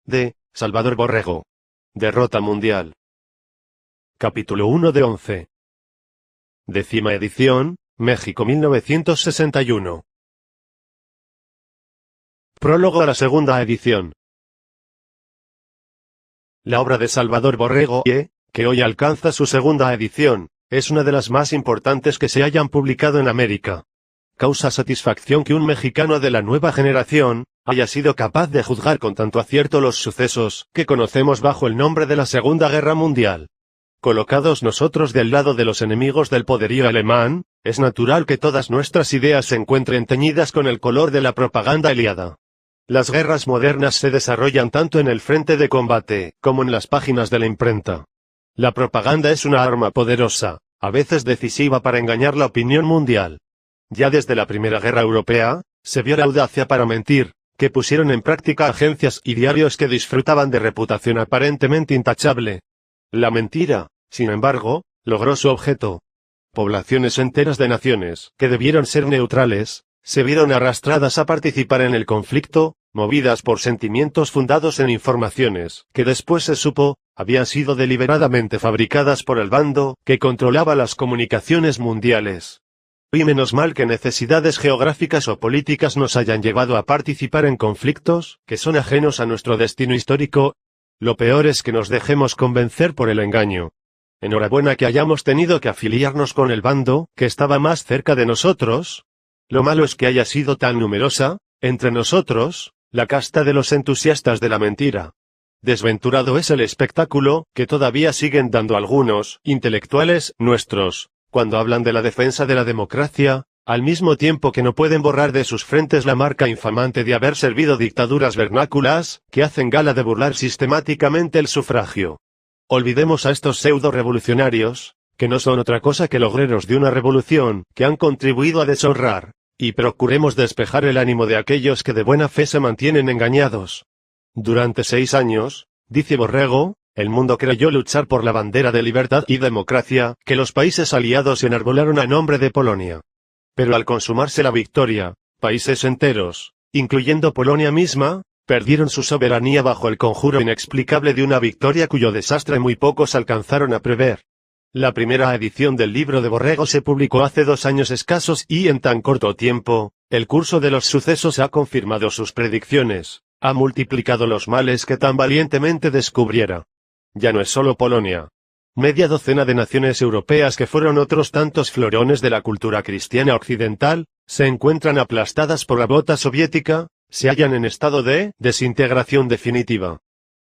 de Salvador Borrego. Derrota mundial. Capítulo 1 de 11. 10ª edición, México 1961. Prólogo a la segunda edición. La obra de Salvador Borrego, que hoy alcanza su segunda edición, es una de las más importantes que se hayan publicado en América. Causa satisfacción que un mexicano de la nueva generación haya sido capaz de juzgar con tanto acierto los sucesos que conocemos bajo el nombre de la Segunda Guerra Mundial. Colocados nosotros del lado de los enemigos del poderío alemán, es natural que todas nuestras ideas se encuentren teñidas con el color de la propaganda aliada. Las guerras modernas se desarrollan tanto en el frente de combate como en las páginas de la imprenta. La propaganda es una arma poderosa, a veces decisiva para engañar la opinión mundial. Ya desde la Primera Guerra Europea, se vio la audacia para mentir, que pusieron en práctica agencias y diarios que disfrutaban de reputación aparentemente intachable. La mentira, sin embargo, logró su objeto. Poblaciones enteras de naciones, que debieron ser neutrales, se vieron arrastradas a participar en el conflicto, movidas por sentimientos fundados en informaciones, que después se supo, habían sido deliberadamente fabricadas por el bando que controlaba las comunicaciones mundiales. Y menos mal que necesidades geográficas o políticas nos hayan llevado a participar en conflictos que son ajenos a nuestro destino histórico. Lo peor es que nos dejemos convencer por el engaño. Enhorabuena que hayamos tenido que afiliarnos con el bando que estaba más cerca de nosotros. Lo malo es que haya sido tan numerosa, entre nosotros, la casta de los entusiastas de la mentira. Desventurado es el espectáculo que todavía siguen dando algunos intelectuales nuestros, cuando hablan de la defensa de la democracia, al mismo tiempo que no pueden borrar de sus frentes la marca infamante de haber servido dictaduras vernáculas, que hacen gala de burlar sistemáticamente el sufragio. Olvidemos a estos pseudo-revolucionarios, que no son otra cosa que logreros de una revolución que han contribuido a deshonrar, y procuremos despejar el ánimo de aquellos que de buena fe se mantienen engañados. Durante 6 años, dice Borrego, el mundo creyó luchar por la bandera de libertad y democracia que los países aliados enarbolaron a nombre de Polonia. Pero al consumarse la victoria, países enteros, incluyendo Polonia misma, perdieron su soberanía bajo el conjuro inexplicable de una victoria cuyo desastre muy pocos alcanzaron a prever. La primera edición del libro de Borrego se publicó hace 2 años escasos y en tan corto tiempo, el curso de los sucesos ha confirmado sus predicciones, ha multiplicado los males que tan valientemente descubriera. Ya no es solo Polonia. Media docena de naciones europeas que fueron otros tantos florones de la cultura cristiana occidental, se encuentran aplastadas por la bota soviética, se hallan en estado de desintegración definitiva.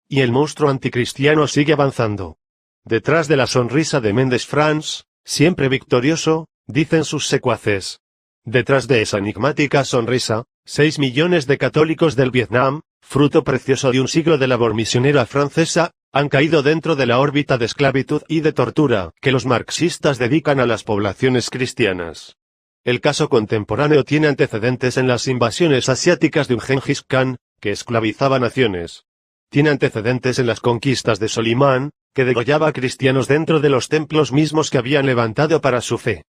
Y el monstruo anticristiano sigue avanzando. Detrás de la sonrisa de Méndez France, siempre victorioso, dicen sus secuaces. Detrás de esa enigmática sonrisa, 6 millones de católicos del Vietnam, fruto precioso de un siglo de labor misionera francesa, han caído dentro de la órbita de esclavitud y de tortura que los marxistas dedican a las poblaciones cristianas. El caso contemporáneo tiene antecedentes en las invasiones asiáticas de un Gengis Khan, que esclavizaba naciones. Tiene antecedentes en las conquistas de Solimán, que degollaba a cristianos dentro de los templos mismos que habían levantado para su fe.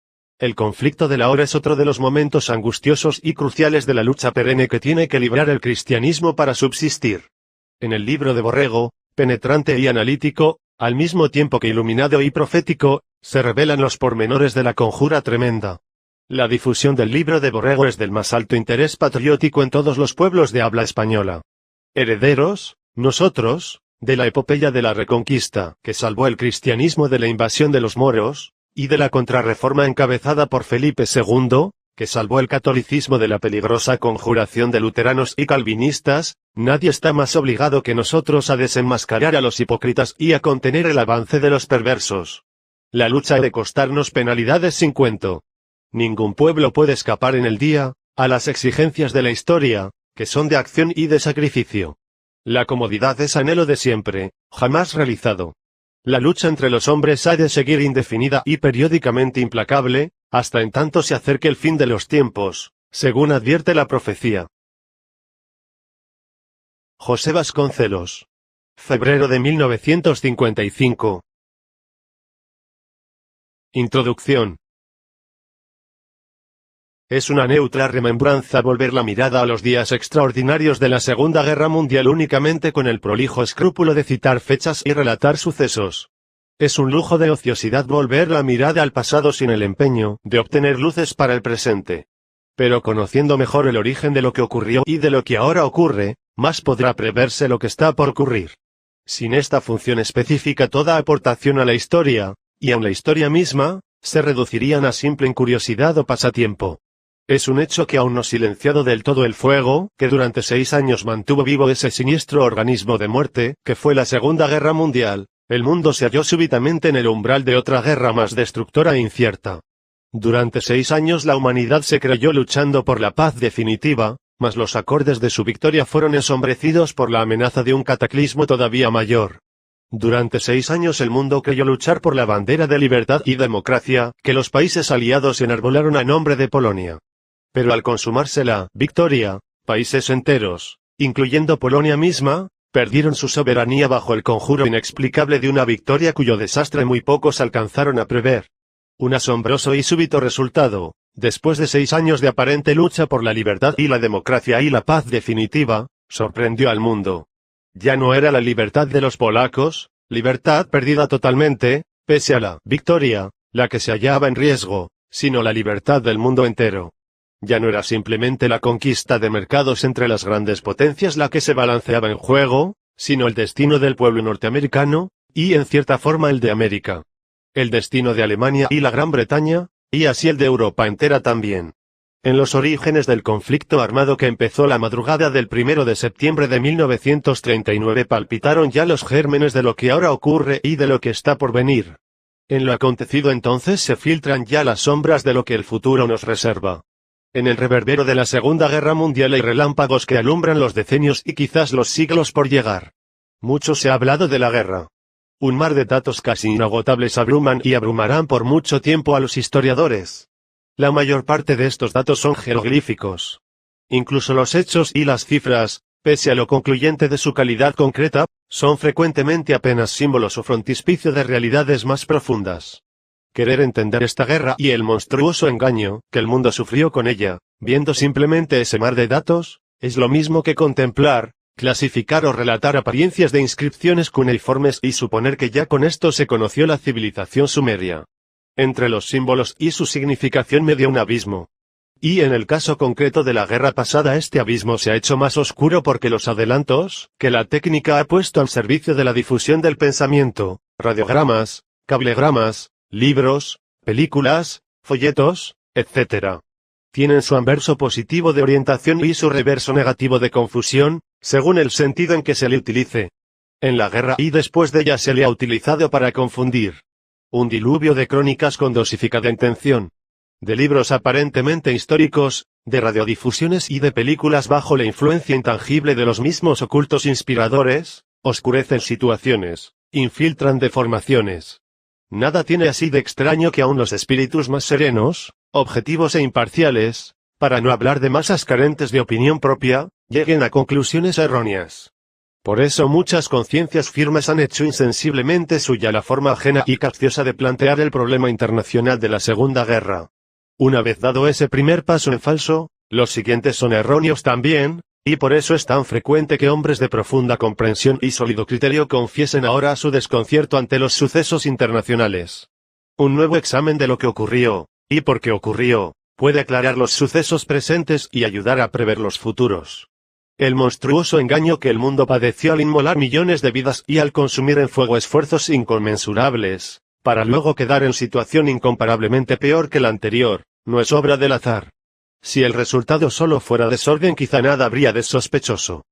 El conflicto de la hora es otro de los momentos angustiosos y cruciales de la lucha perenne que tiene que librar el cristianismo para subsistir. En el libro de Borrego, penetrante y analítico, al mismo tiempo que iluminado y profético, se revelan los pormenores de la conjura tremenda. La difusión del libro de Borrego es del más alto interés patriótico en todos los pueblos de habla española. Herederos, nosotros, de la epopeya de la Reconquista, que salvó el cristianismo de la invasión de los moros, y de la contrarreforma encabezada por Felipe II, que salvó el catolicismo de la peligrosa conjuración de luteranos y calvinistas, nadie está más obligado que nosotros a desenmascarar a los hipócritas y a contener el avance de los perversos. La lucha ha de costarnos penalidades sin cuento. Ningún pueblo puede escapar en el día a las exigencias de la historia, que son de acción y de sacrificio. La comodidad es anhelo de siempre, jamás realizado. La lucha entre los hombres ha de seguir indefinida y periódicamente implacable, hasta en tanto se acerque el fin de los tiempos, según advierte la profecía. José Vasconcelos. Febrero de 1955. Introducción. Es una neutra remembranza volver la mirada a los días extraordinarios de la Segunda Guerra Mundial únicamente con el prolijo escrúpulo de citar fechas y relatar sucesos. Es un lujo de ociosidad volver la mirada al pasado sin el empeño de obtener luces para el presente. Pero conociendo mejor el origen de lo que ocurrió y de lo que ahora ocurre, más podrá preverse lo que está por ocurrir. Sin esta función específica toda aportación a la historia, y aun la historia misma, se reducirían a simple curiosidad o pasatiempo. Es un hecho que aún no silenciado del todo el fuego, que durante 6 años mantuvo vivo ese siniestro organismo de muerte, que fue la Segunda Guerra Mundial, el mundo se halló súbitamente en el umbral de otra guerra más destructora e incierta. Durante 6 años la humanidad se creyó luchando por la paz definitiva, mas los acordes de su victoria fueron ensombrecidos por la amenaza de un cataclismo todavía mayor. Durante 6 años el mundo creyó luchar por la bandera de libertad y democracia, que los países aliados enarbolaron a nombre de Polonia. Pero al consumarse la victoria, países enteros, incluyendo Polonia misma, perdieron su soberanía bajo el conjuro inexplicable de una victoria cuyo desastre muy pocos alcanzaron a prever. Un asombroso y súbito resultado, después de 6 años de aparente lucha por la libertad y la democracia y la paz definitiva, sorprendió al mundo. Ya no era la libertad de los polacos, libertad perdida totalmente, pese a la victoria, la que se hallaba en riesgo, sino la libertad del mundo entero. Ya no era simplemente la conquista de mercados entre las grandes potencias la que se balanceaba en juego, sino el destino del pueblo norteamericano, y en cierta forma el de América. El destino de Alemania y la Gran Bretaña, y así el de Europa entera también. En los orígenes del conflicto armado que empezó la madrugada del 1 de septiembre de 1939 palpitaron ya los gérmenes de lo que ahora ocurre y de lo que está por venir. En lo acontecido entonces se filtran ya las sombras de lo que el futuro nos reserva. En el reverbero de la Segunda Guerra Mundial hay relámpagos que alumbran los decenios y quizás los siglos por llegar. Mucho se ha hablado de la guerra. Un mar de datos casi inagotables abruman y abrumarán por mucho tiempo a los historiadores. La mayor parte de estos datos son jeroglíficos. Incluso los hechos y las cifras, pese a lo concluyente de su calidad concreta, son frecuentemente apenas símbolos o frontispicio de realidades más profundas. Querer entender esta guerra y el monstruoso engaño que el mundo sufrió con ella, viendo simplemente ese mar de datos, es lo mismo que contemplar, clasificar o relatar apariencias de inscripciones cuneiformes y suponer que ya con esto se conoció la civilización sumeria. Entre los símbolos y su significación media un abismo. Y en el caso concreto de la guerra pasada este abismo se ha hecho más oscuro porque los adelantos que la técnica ha puesto al servicio de la difusión del pensamiento, radiogramas, cablegramas, libros, películas, folletos, etc. tienen su anverso positivo de orientación y su reverso negativo de confusión, según el sentido en que se le utilice. En la guerra y después de ella se le ha utilizado para confundir. Un diluvio de crónicas con dosificada intención. De libros aparentemente históricos, de radiodifusiones y de películas bajo la influencia intangible de los mismos ocultos inspiradores, oscurecen situaciones, infiltran deformaciones. Nada tiene así de extraño que aun los espíritus más serenos, objetivos e imparciales, para no hablar de masas carentes de opinión propia, lleguen a conclusiones erróneas. Por eso muchas conciencias firmes han hecho insensiblemente suya la forma ajena y capciosa de plantear el problema internacional de la Segunda Guerra. Una vez dado ese primer paso en falso, los siguientes son erróneos también, y por eso es tan frecuente que hombres de profunda comprensión y sólido criterio confiesen ahora su desconcierto ante los sucesos internacionales. Un nuevo examen de lo que ocurrió, y por qué ocurrió, puede aclarar los sucesos presentes y ayudar a prever los futuros. El monstruoso engaño que el mundo padeció al inmolar millones de vidas y al consumir en fuego esfuerzos inconmensurables, para luego quedar en situación incomparablemente peor que la anterior, no es obra del azar. Si el resultado solo fuera desorden quizá nada habría de sospechoso.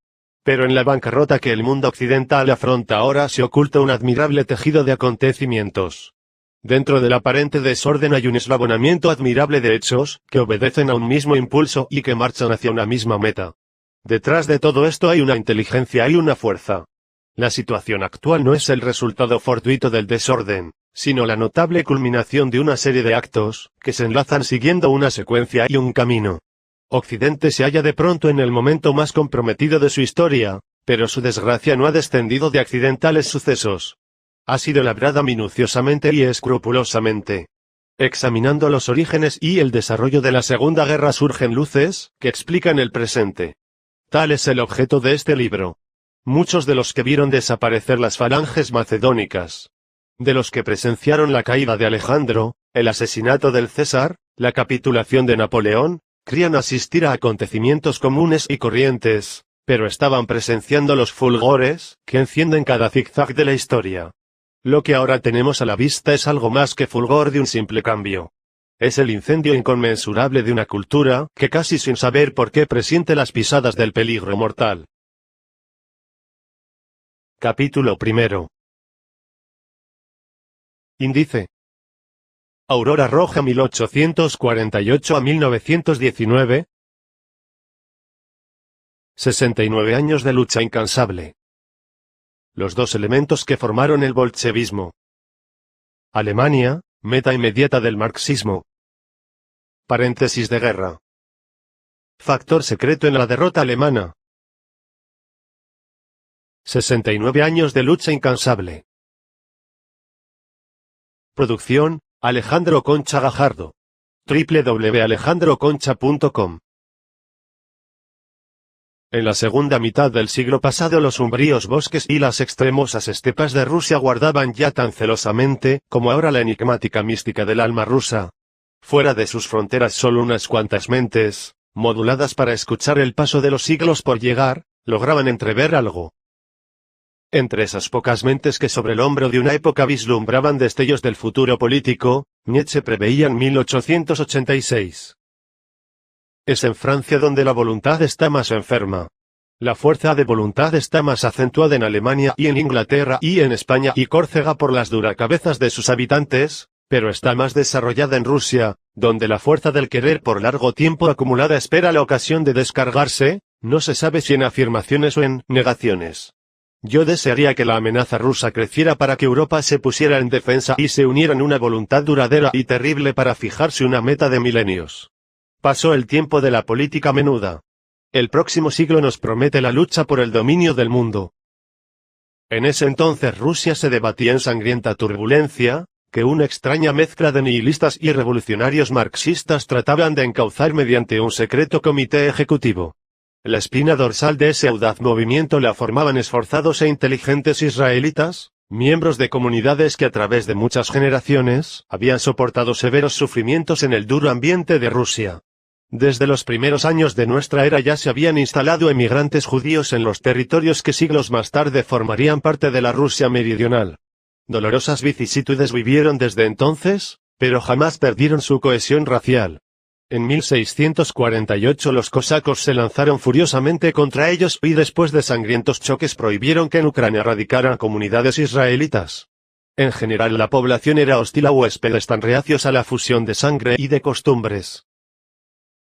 Pero en la bancarrota que el mundo occidental afronta ahora se oculta un admirable tejido de acontecimientos. Dentro del aparente desorden hay un eslabonamiento admirable de hechos, que obedecen a un mismo impulso y que marchan hacia una misma meta. Detrás de todo esto hay una inteligencia y una fuerza. La situación actual no es el resultado fortuito del desorden, sino la notable culminación de una serie de actos, que se enlazan siguiendo una secuencia y un camino. Occidente se halla de pronto en el momento más comprometido de su historia, pero su desgracia no ha descendido de accidentales sucesos. Ha sido labrada minuciosamente y escrupulosamente. Examinando los orígenes y el desarrollo de la Segunda Guerra surgen luces que explican el presente. Tal es el objeto de este libro. Muchos de los que vieron desaparecer las falanges macedónicas, de los que presenciaron la caída de Alejandro, el asesinato del César, la capitulación de Napoleón, creían asistir a acontecimientos comunes y corrientes, pero estaban presenciando los fulgores que encienden cada zigzag de la historia. Lo que ahora tenemos a la vista es algo más que fulgor de un simple cambio. Es el incendio inconmensurable de una cultura que casi sin saber por qué presiente las pisadas del peligro mortal. Capítulo primero. Índice. Aurora Roja 1848 a 1919. 69 años de lucha incansable. Los dos elementos que formaron el bolchevismo. Alemania, meta inmediata del marxismo. Paréntesis de guerra. Factor secreto en la derrota alemana. 69 años de lucha incansable. Producción, Alejandro Concha Gajardo. www.alejandroconcha.com. En la segunda mitad del siglo pasado los umbríos bosques y las extremosas estepas de Rusia guardaban ya tan celosamente, como ahora la enigmática mística del alma rusa. Fuera de sus fronteras solo unas cuantas mentes, moduladas para escuchar el paso de los siglos por llegar, lograban entrever algo. Entre esas pocas mentes que sobre el hombro de una época vislumbraban destellos del futuro político, Nietzsche preveía en 1886. Es en Francia donde la voluntad está más enferma. La fuerza de voluntad está más acentuada en Alemania y en Inglaterra y en España y Córcega por las duracabezas de sus habitantes, pero está más desarrollada en Rusia, donde la fuerza del querer por largo tiempo acumulada espera la ocasión de descargarse, no se sabe si en afirmaciones o en negaciones. Yo desearía que la amenaza rusa creciera para que Europa se pusiera en defensa y se uniera en una voluntad duradera y terrible para fijarse una meta de milenios. Pasó el tiempo de la política menuda. El próximo siglo nos promete la lucha por el dominio del mundo. En ese entonces Rusia se debatía en sangrienta turbulencia, que una extraña mezcla de nihilistas y revolucionarios marxistas trataban de encauzar mediante un secreto comité ejecutivo. La espina dorsal de ese audaz movimiento la formaban esforzados e inteligentes israelitas, miembros de comunidades que a través de muchas generaciones habían soportado severos sufrimientos en el duro ambiente de Rusia. Desde los primeros años de nuestra era ya se habían instalado emigrantes judíos en los territorios que siglos más tarde formarían parte de la Rusia meridional. Dolorosas vicisitudes vivieron desde entonces, pero jamás perdieron su cohesión racial. En 1648 los cosacos se lanzaron furiosamente contra ellos y después de sangrientos choques prohibieron que en Ucrania radicaran comunidades israelitas. En general la población era hostil a huéspedes tan reacios a la fusión de sangre y de costumbres.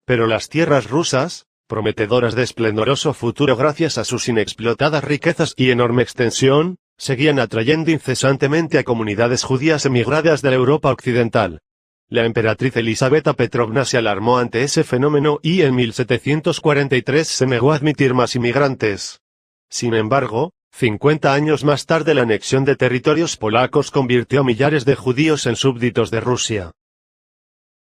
Pero las tierras rusas, prometedoras de esplendoroso futuro gracias a sus inexplotadas riquezas y enorme extensión, seguían atrayendo incesantemente a comunidades judías emigradas de la Europa occidental. La emperatriz Elisabetta Petrovna se alarmó ante ese fenómeno y en 1743 se negó a admitir más inmigrantes. Sin embargo, 50 años más tarde la anexión de territorios polacos convirtió a millares de judíos en súbditos de Rusia.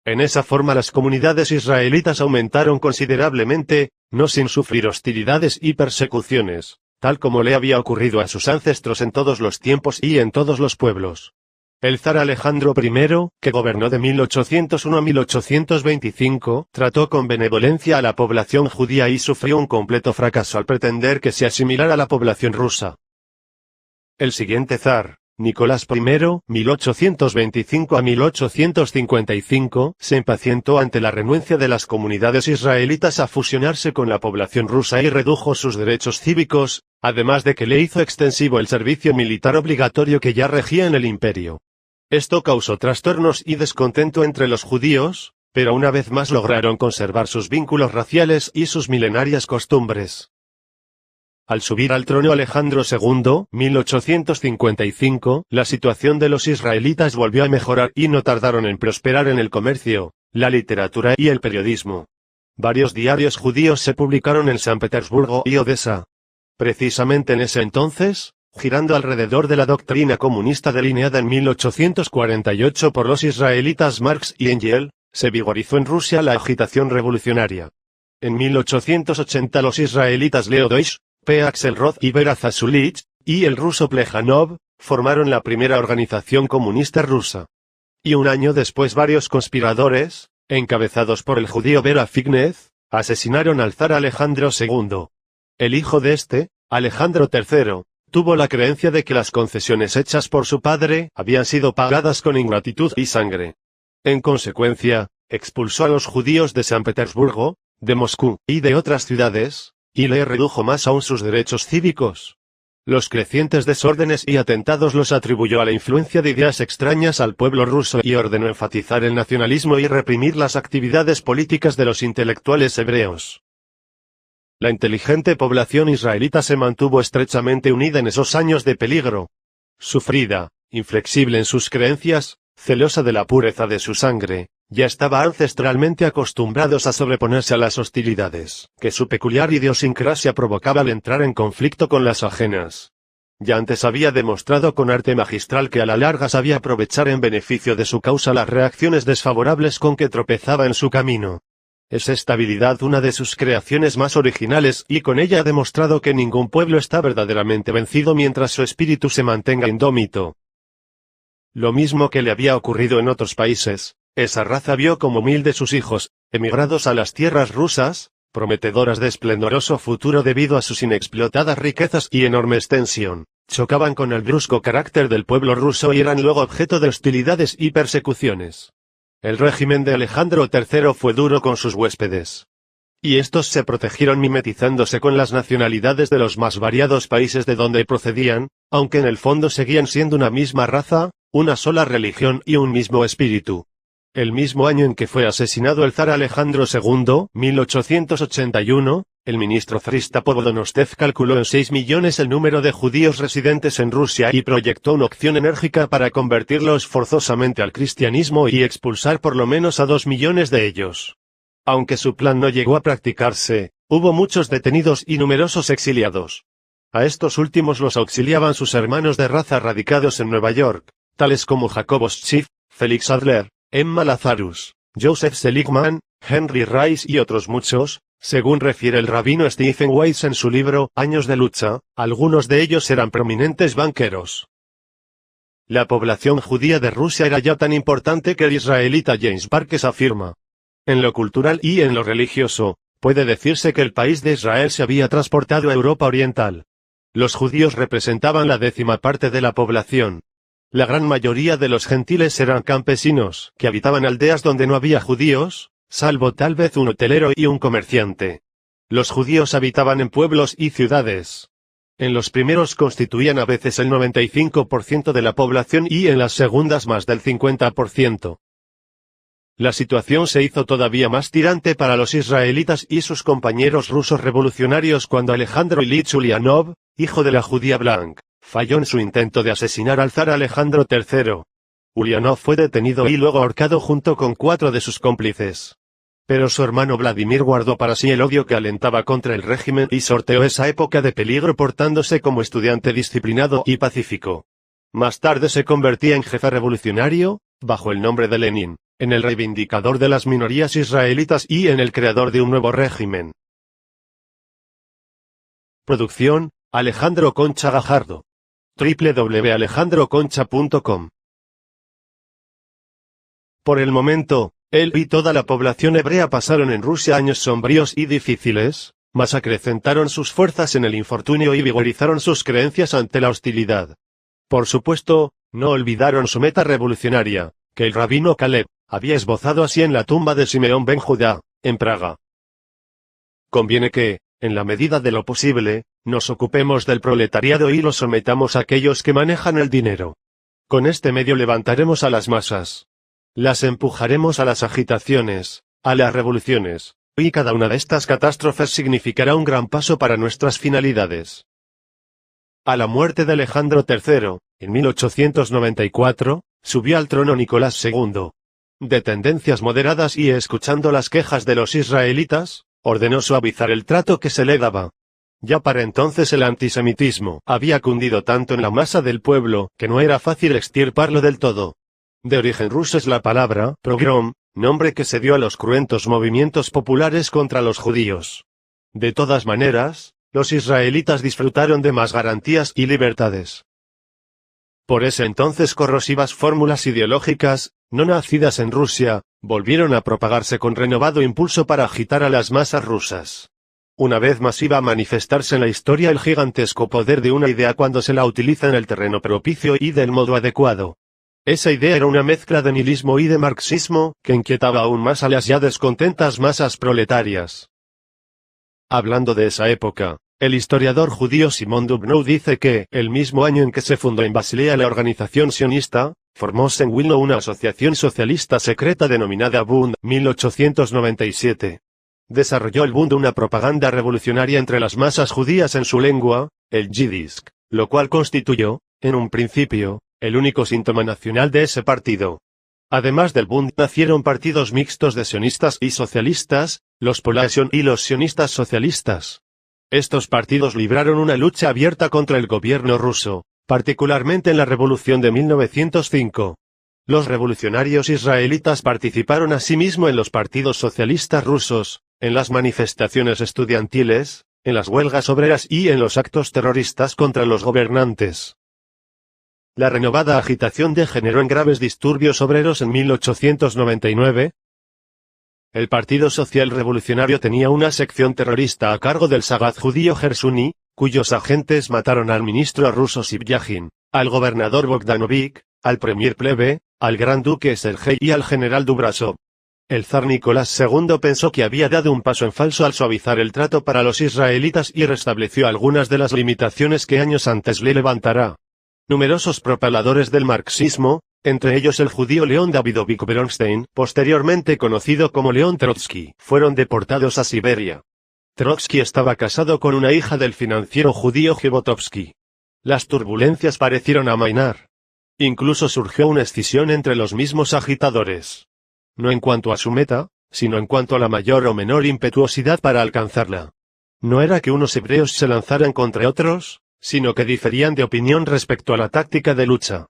En esa forma las comunidades israelitas aumentaron considerablemente, no sin sufrir hostilidades y persecuciones, tal como le había ocurrido a sus ancestros en todos los tiempos y en todos los pueblos. El zar Alejandro I, que gobernó de 1801 a 1825, trató con benevolencia a la población judía y sufrió un completo fracaso al pretender que se asimilara a la población rusa. El siguiente zar, Nicolás I, 1825 a 1855, se impacientó ante la renuencia de las comunidades israelitas a fusionarse con la población rusa y redujo sus derechos cívicos, además de que le hizo extensivo el servicio militar obligatorio que ya regía en el imperio. Esto causó trastornos y descontento entre los judíos, pero una vez más lograron conservar sus vínculos raciales y sus milenarias costumbres. Al subir al trono Alejandro II, 1855, la situación de los israelitas volvió a mejorar y no tardaron en prosperar en el comercio, la literatura y el periodismo. Varios diarios judíos se publicaron en San Petersburgo y Odessa. Precisamente en ese entonces, girando alrededor de la doctrina comunista delineada en 1848 por los israelitas Marx y Engels, se vigorizó en Rusia la agitación revolucionaria. En 1880 los israelitas Leo Deutsch, P. Axelrod y Vera Zasulich, y el ruso Plejanov, formaron la primera organización comunista rusa. Y un año después varios conspiradores, encabezados por el judío Vera Fignez, asesinaron al zar Alejandro II. El hijo de este, Alejandro III, tuvo la creencia de que las concesiones hechas por su padre habían sido pagadas con ingratitud y sangre. En consecuencia, expulsó a los judíos de San Petersburgo, de Moscú y de otras ciudades, y le redujo más aún sus derechos cívicos. Los crecientes desórdenes y atentados los atribuyó a la influencia de ideas extrañas al pueblo ruso y ordenó enfatizar el nacionalismo y reprimir las actividades políticas de los intelectuales hebreos. La inteligente población israelita se mantuvo estrechamente unida en esos años de peligro. Sufrida, inflexible en sus creencias, celosa de la pureza de su sangre, ya estaba ancestralmente acostumbrados a sobreponerse a las hostilidades que su peculiar idiosincrasia provocaba al entrar en conflicto con las ajenas. Ya antes había demostrado con arte magistral que a la larga sabía aprovechar en beneficio de su causa las reacciones desfavorables con que tropezaba en su camino. Es esta habilidad una de sus creaciones más originales y con ella ha demostrado que ningún pueblo está verdaderamente vencido mientras su espíritu se mantenga indómito. Lo mismo que le había ocurrido en otros países, esa raza vio como 1000 de sus hijos, emigrados a las tierras rusas, prometedoras de esplendoroso futuro debido a sus inexplotadas riquezas y enorme extensión, chocaban con el brusco carácter del pueblo ruso y eran luego objeto de hostilidades y persecuciones. El régimen de Alejandro III fue duro con sus huéspedes. Y estos se protegieron mimetizándose con las nacionalidades de los más variados países de donde procedían, aunque en el fondo seguían siendo una misma raza, una sola religión y un mismo espíritu. El mismo año en que fue asesinado el zar Alejandro II, 1881, el ministro zarista Povodonostsev calculó en 6 millones el número de judíos residentes en Rusia y proyectó una opción enérgica para convertirlos forzosamente al cristianismo y expulsar por lo menos a 2 millones de ellos. Aunque su plan no llegó a practicarse, hubo muchos detenidos y numerosos exiliados. A estos últimos los auxiliaban sus hermanos de raza radicados en Nueva York, tales como Jacobo Schiff, Felix Adler, Emma Lazarus, Joseph Seligman, Henry Rice y otros muchos, según refiere el rabino Stephen Weiss en su libro Años de lucha, algunos de ellos eran prominentes banqueros. La población judía de Rusia era ya tan importante que el israelita James Parkes afirma: en lo cultural y en lo religioso, puede decirse que el país de Israel se había transportado a Europa Oriental. Los judíos representaban la 10ª parte de la población. La gran mayoría de los gentiles eran campesinos, que habitaban aldeas donde no había judíos, salvo tal vez un hotelero y un comerciante. Los judíos habitaban en pueblos y ciudades. En los primeros constituían a veces el 95% de la población y en las segundas más del 50%. La situación se hizo todavía más tirante para los israelitas y sus compañeros rusos revolucionarios cuando Alejandro Ilich Ulyanov, hijo de la judía Blanc, falló en su intento de asesinar al zar Alejandro III. Ulyanov fue detenido y luego ahorcado junto con 4 de sus cómplices. Pero su hermano Vladimir guardó para sí el odio que alentaba contra el régimen y sorteó esa época de peligro portándose como estudiante disciplinado y pacífico. Más tarde se convertía en jefe revolucionario, bajo el nombre de Lenin, en el reivindicador de las minorías israelitas y en el creador de un nuevo régimen. Producción, Alejandro Concha Gajardo. www.alejandroconcha.com. Por el momento, él y toda la población hebrea pasaron en Rusia años sombríos y difíciles, mas acrecentaron sus fuerzas en el infortunio y vigorizaron sus creencias ante la hostilidad. Por supuesto, no olvidaron su meta revolucionaria, que el rabino Caleb había esbozado así en la tumba de Simeón ben Judá, en Praga. Conviene que, en la medida de lo posible, nos ocupemos del proletariado y lo sometamos a aquellos que manejan el dinero. Con este medio levantaremos a las masas. Las empujaremos a las agitaciones, a las revoluciones, y cada una de estas catástrofes significará un gran paso para nuestras finalidades. A la muerte de Alejandro III, en 1894, subió al trono Nicolás II. De tendencias moderadas y escuchando las quejas de los israelitas, ordenó suavizar el trato que se le daba. Ya para entonces el antisemitismo había cundido tanto en la masa del pueblo, que no era fácil extirparlo del todo. De origen ruso es la palabra pogrom, nombre que se dio a los cruentos movimientos populares contra los judíos. De todas maneras, los israelitas disfrutaron de más garantías y libertades. Por ese entonces corrosivas fórmulas ideológicas, no nacidas en Rusia, volvieron a propagarse con renovado impulso para agitar a las masas rusas. Una vez más iba a manifestarse en la historia el gigantesco poder de una idea cuando se la utiliza en el terreno propicio y del modo adecuado. Esa idea era una mezcla de nihilismo y de marxismo, que inquietaba aún más a las ya descontentas masas proletarias. Hablando de esa época, el historiador judío Simon Dubnow dice que, el mismo año en que se fundó en Basilea la organización sionista, formóse en Wilno una asociación socialista secreta denominada Bund, 1897. Desarrolló el Bund una propaganda revolucionaria entre las masas judías en su lengua, el Yiddish, lo cual constituyó, en un principio, el único síntoma nacional de ese partido. Además del Bund nacieron partidos mixtos de sionistas y socialistas, los Polasion y los sionistas socialistas. Estos partidos libraron una lucha abierta contra el gobierno ruso, particularmente en la Revolución de 1905. Los revolucionarios israelitas participaron asimismo en los partidos socialistas rusos, en las manifestaciones estudiantiles, en las huelgas obreras y en los actos terroristas contra los gobernantes. La renovada agitación degeneró en graves disturbios obreros en 1899. El Partido Social Revolucionario tenía una sección terrorista a cargo del Sagaz judío Gersuni, cuyos agentes mataron al ministro ruso Sibyagin, al gobernador Bogdanovich, al premier plebe, al gran duque Sergei y al general Dubrasov. El zar Nicolás II pensó que había dado un paso en falso al suavizar el trato para los israelitas y restableció algunas de las limitaciones que años antes le levantara. Numerosos propaladores del marxismo, entre ellos el judío León Davidovich Bernstein, posteriormente conocido como León Trotsky, fueron deportados a Siberia. Trotsky estaba casado con una hija del financiero judío Jabotovsky. Las turbulencias parecieron amainar. Incluso surgió una escisión entre los mismos agitadores. No en cuanto a su meta, sino en cuanto a la mayor o menor impetuosidad para alcanzarla. No era que unos hebreos se lanzaran contra otros, sino que diferían de opinión respecto a la táctica de lucha.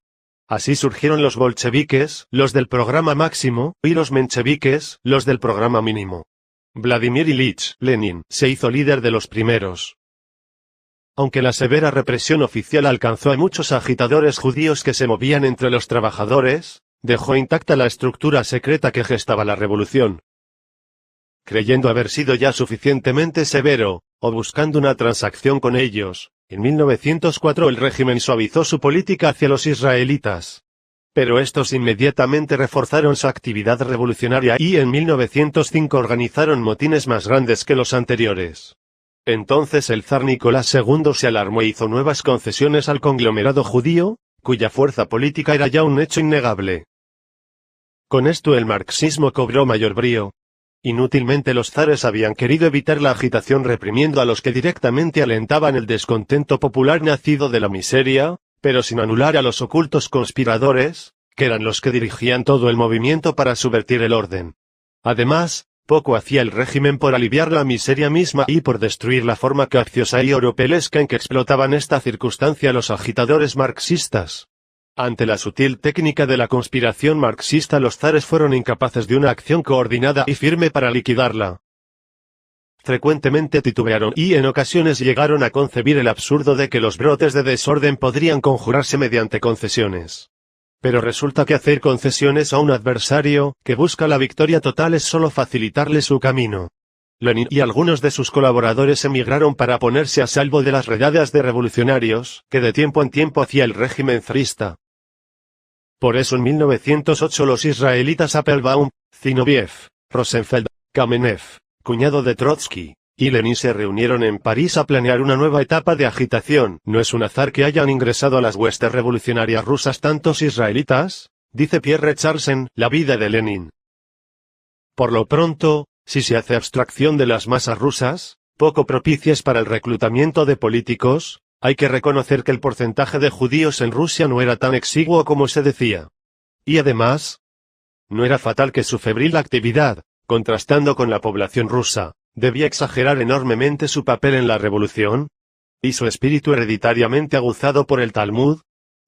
Así surgieron los bolcheviques, los del programa máximo, y los mencheviques, los del programa mínimo. Vladimir Ilich Lenin se hizo líder de los primeros. Aunque la severa represión oficial alcanzó a muchos agitadores judíos que se movían entre los trabajadores, dejó intacta la estructura secreta que gestaba la revolución. Creyendo haber sido ya suficientemente severo, o buscando una transacción con ellos, en 1904 el régimen suavizó su política hacia los israelitas. Pero estos inmediatamente reforzaron su actividad revolucionaria y en 1905 organizaron motines más grandes que los anteriores. Entonces el zar Nicolás II se alarmó e hizo nuevas concesiones al conglomerado judío, cuya fuerza política era ya un hecho innegable. Con esto el marxismo cobró mayor brío. Inútilmente los zares habían querido evitar la agitación reprimiendo a los que directamente alentaban el descontento popular nacido de la miseria, pero sin anular a los ocultos conspiradores, que eran los que dirigían todo el movimiento para subvertir el orden. Además, poco hacía el régimen por aliviar la miseria misma y por destruir la forma capciosa y oropelesca en que explotaban esta circunstancia los agitadores marxistas. Ante la sutil técnica de la conspiración marxista los zares fueron incapaces de una acción coordinada y firme para liquidarla. Frecuentemente titubearon y en ocasiones llegaron a concebir el absurdo de que los brotes de desorden podrían conjurarse mediante concesiones. Pero resulta que hacer concesiones a un adversario que busca la victoria total es solo facilitarle su camino. Lenin y algunos de sus colaboradores emigraron para ponerse a salvo de las redadas de revolucionarios que de tiempo en tiempo hacía el régimen zarista. Por eso en 1908 los israelitas Appelbaum, Zinoviev, Rosenfeld, Kamenev, cuñado de Trotsky, y Lenin se reunieron en París a planear una nueva etapa de agitación. No es un azar que hayan ingresado a las huestes revolucionarias rusas tantos israelitas, dice Pierre Charsen, La vida de Lenin. Por lo pronto, si se hace abstracción de las masas rusas, poco propicias para el reclutamiento de políticos, hay que reconocer que el porcentaje de judíos en Rusia no era tan exiguo como se decía. Y además, no era fatal que su febril actividad, contrastando con la población rusa, ¿Debía exagerar enormemente su papel en la revolución? ¿Y su espíritu hereditariamente aguzado por el Talmud?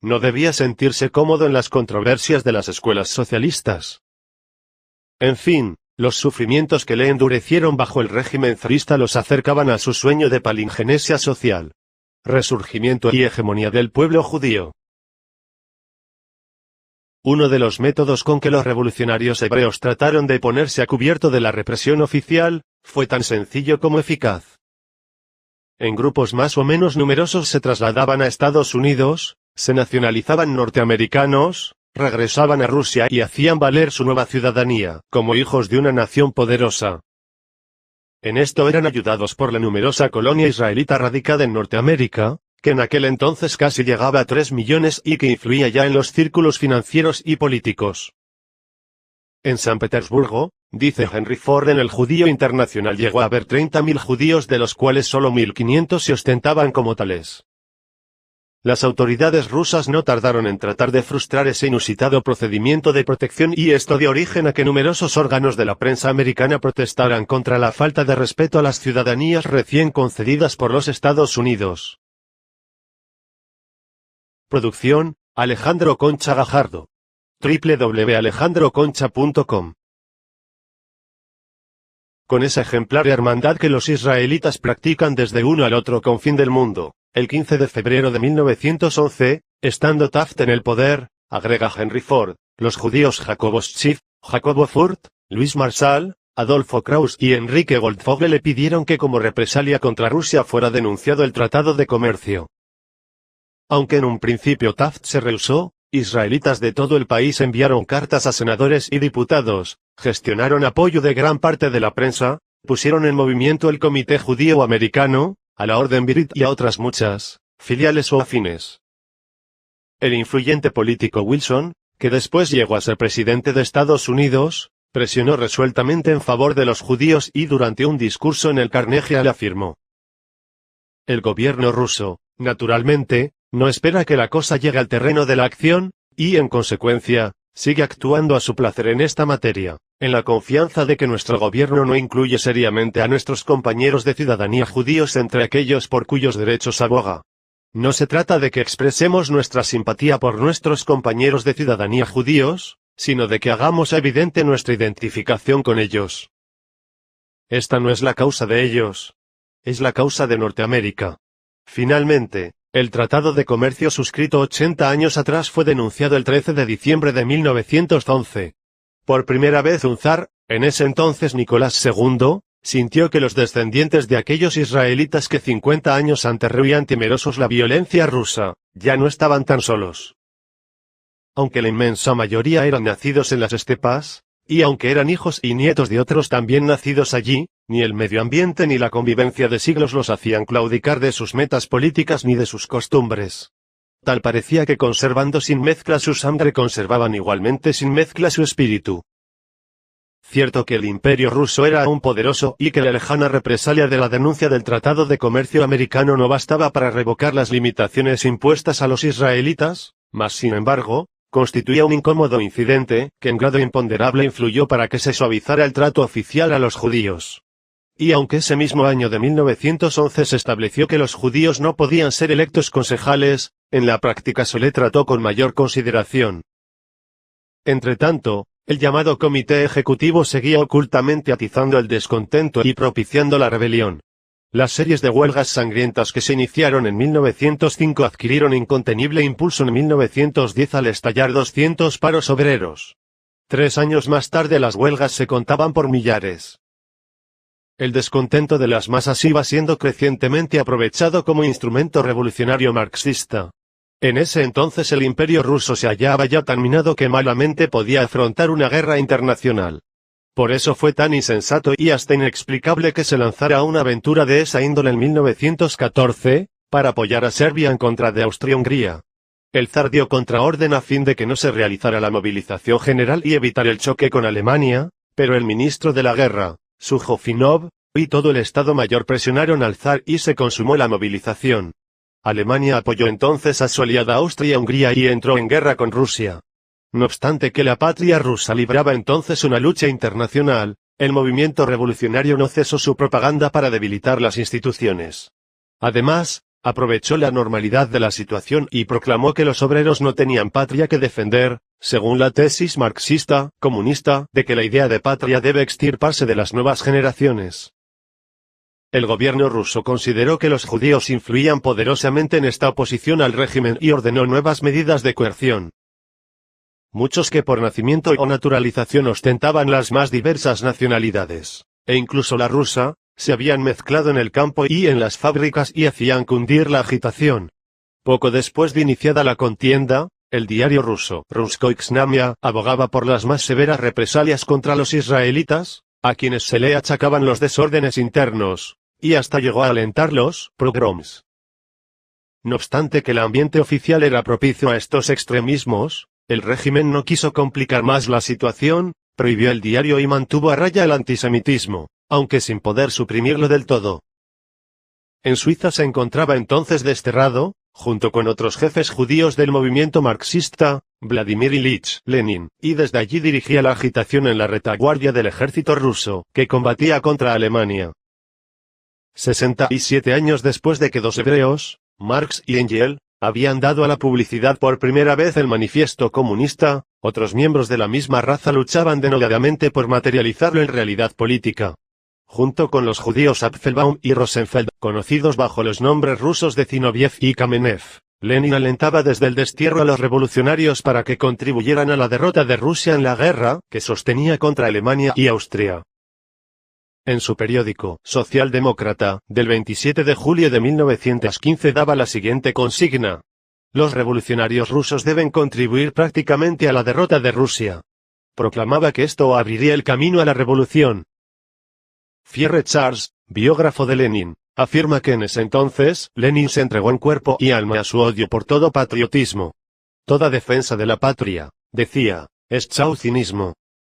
¿No debía sentirse cómodo en las controversias de las escuelas socialistas? En fin, los sufrimientos que le endurecieron bajo el régimen zarista los acercaban a su sueño de palingenesia social, resurgimiento y hegemonía del pueblo judío. Uno de los métodos con que los revolucionarios hebreos trataron de ponerse a cubierto de la represión oficial, fue tan sencillo como eficaz. En grupos más o menos numerosos se trasladaban a Estados Unidos, se nacionalizaban norteamericanos, regresaban a Rusia y hacían valer su nueva ciudadanía, como hijos de una nación poderosa. En esto eran ayudados por la numerosa colonia israelita radicada en Norteamérica, que en aquel entonces casi llegaba a 3 millones y que influía ya en los círculos financieros y políticos. En San Petersburgo, dice Henry Ford, en El Judío Internacional llegó a haber 30.000 judíos, de los cuales solo 1.500 se ostentaban como tales. Las autoridades rusas no tardaron en tratar de frustrar ese inusitado procedimiento de protección, y esto dio origen a que numerosos órganos de la prensa americana protestaran contra la falta de respeto a las ciudadanías recién concedidas por los Estados Unidos. Producción, Alejandro Concha Gajardo. www.alejandroconcha.com. Con esa ejemplar hermandad que los israelitas practican desde uno al otro confín del mundo, el 15 de febrero de 1911, estando Taft en el poder, agrega Henry Ford, los judíos Jacobo Schiff, Jacobo Furt, Luis Marshall, Adolfo Kraus y Enrique Goldfogel le pidieron que como represalia contra Rusia fuera denunciado el Tratado de Comercio. Aunque en un principio Taft se rehusó, israelitas de todo el país enviaron cartas a senadores y diputados, gestionaron apoyo de gran parte de la prensa, pusieron en movimiento el Comité Judío Americano, a la Orden Virit y a otras muchas filiales o afines. El influyente político Wilson, que después llegó a ser presidente de Estados Unidos, presionó resueltamente en favor de los judíos y durante un discurso en el Carnegie Hall afirmó: el gobierno ruso, naturalmente, no espera que la cosa llegue al terreno de la acción, y en consecuencia, sigue actuando a su placer en esta materia, en la confianza de que nuestro gobierno no incluye seriamente a nuestros compañeros de ciudadanía judíos entre aquellos por cuyos derechos aboga. No se trata de que expresemos nuestra simpatía por nuestros compañeros de ciudadanía judíos, sino de que hagamos evidente nuestra identificación con ellos. Esta no es la causa de ellos. Es la causa de Norteamérica. Finalmente, el Tratado de Comercio suscrito 80 años atrás fue denunciado el 13 de diciembre de 1911. Por primera vez un zar, en ese entonces Nicolás II, sintió que los descendientes de aquellos israelitas que 50 años antes rehuían temerosos la violencia rusa, ya no estaban tan solos. Aunque la inmensa mayoría eran nacidos en las estepas, y aunque eran hijos y nietos de otros también nacidos allí, ni el medio ambiente ni la convivencia de siglos los hacían claudicar de sus metas políticas ni de sus costumbres. Tal parecía que conservando sin mezcla su sangre conservaban igualmente sin mezcla su espíritu. Cierto que el imperio ruso era aún poderoso y que la lejana represalia de la denuncia del Tratado de Comercio americano no bastaba para revocar las limitaciones impuestas a los israelitas, mas sin embargo, constituía un incómodo incidente, que en grado imponderable influyó para que se suavizara el trato oficial a los judíos. Y aunque ese mismo año de 1911 se estableció que los judíos no podían ser electos concejales, en la práctica se le trató con mayor consideración. Entretanto, el llamado Comité Ejecutivo seguía ocultamente atizando el descontento y propiciando la rebelión. Las series de huelgas sangrientas que se iniciaron en 1905 adquirieron incontenible impulso en 1910 al estallar 200 paros obreros. 3 años más tarde las huelgas se contaban por millares. El descontento de las masas iba siendo crecientemente aprovechado como instrumento revolucionario marxista. En ese entonces el imperio ruso se hallaba ya tan minado que malamente podía afrontar una guerra internacional. Por eso fue tan insensato y hasta inexplicable que se lanzara a una aventura de esa índole en 1914, para apoyar a Serbia en contra de Austria-Hungría. El zar dio contraorden a fin de que no se realizara la movilización general y evitar el choque con Alemania, pero el ministro de la guerra, Sujovínov, y todo el Estado Mayor presionaron al zar y se consumó la movilización. Alemania apoyó entonces a su aliada Austria-Hungría y entró en guerra con Rusia. No obstante que la patria rusa libraba entonces una lucha internacional, el movimiento revolucionario no cesó su propaganda para debilitar las instituciones. Además, aprovechó la normalidad de la situación y proclamó que los obreros no tenían patria que defender, según la tesis marxista-comunista de que la idea de patria debe extirparse de las nuevas generaciones. El gobierno ruso consideró que los judíos influían poderosamente en esta oposición al régimen y ordenó nuevas medidas de coerción. Muchos que por nacimiento o naturalización ostentaban las más diversas nacionalidades, e incluso la rusa, se habían mezclado en el campo y en las fábricas y hacían cundir la agitación. Poco después de iniciada la contienda, el diario ruso Ruskoye Znamia abogaba por las más severas represalias contra los israelitas, a quienes se le achacaban los desórdenes internos, y hasta llegó a alentar los pogroms. No obstante que el ambiente oficial era propicio a estos extremismos, el régimen no quiso complicar más la situación, prohibió el diario y mantuvo a raya el antisemitismo, aunque sin poder suprimirlo del todo. En Suiza se encontraba entonces desterrado, junto con otros jefes judíos del movimiento marxista, Vladimir Ilich Lenin, y desde allí dirigía la agitación en la retaguardia del ejército ruso, que combatía contra Alemania. 67 años después de que dos hebreos, Marx y Engels, habían dado a la publicidad por primera vez el manifiesto comunista, otros miembros de la misma raza luchaban denodadamente por materializarlo en realidad política. Junto con los judíos Apfelbaum y Rosenfeld, conocidos bajo los nombres rusos de Zinoviev y Kamenev, Lenin alentaba desde el destierro a los revolucionarios para que contribuyeran a la derrota de Rusia en la guerra que sostenía contra Alemania y Austria. En su periódico Socialdemócrata, del 27 de julio de 1915 daba la siguiente consigna: los revolucionarios rusos deben contribuir prácticamente a la derrota de Rusia. Proclamaba que esto abriría el camino a la revolución. Pierre Charles, biógrafo de Lenin, afirma que en ese entonces, Lenin se entregó en cuerpo y alma a su odio por todo patriotismo. Toda defensa de la patria, decía, es chauvinismo.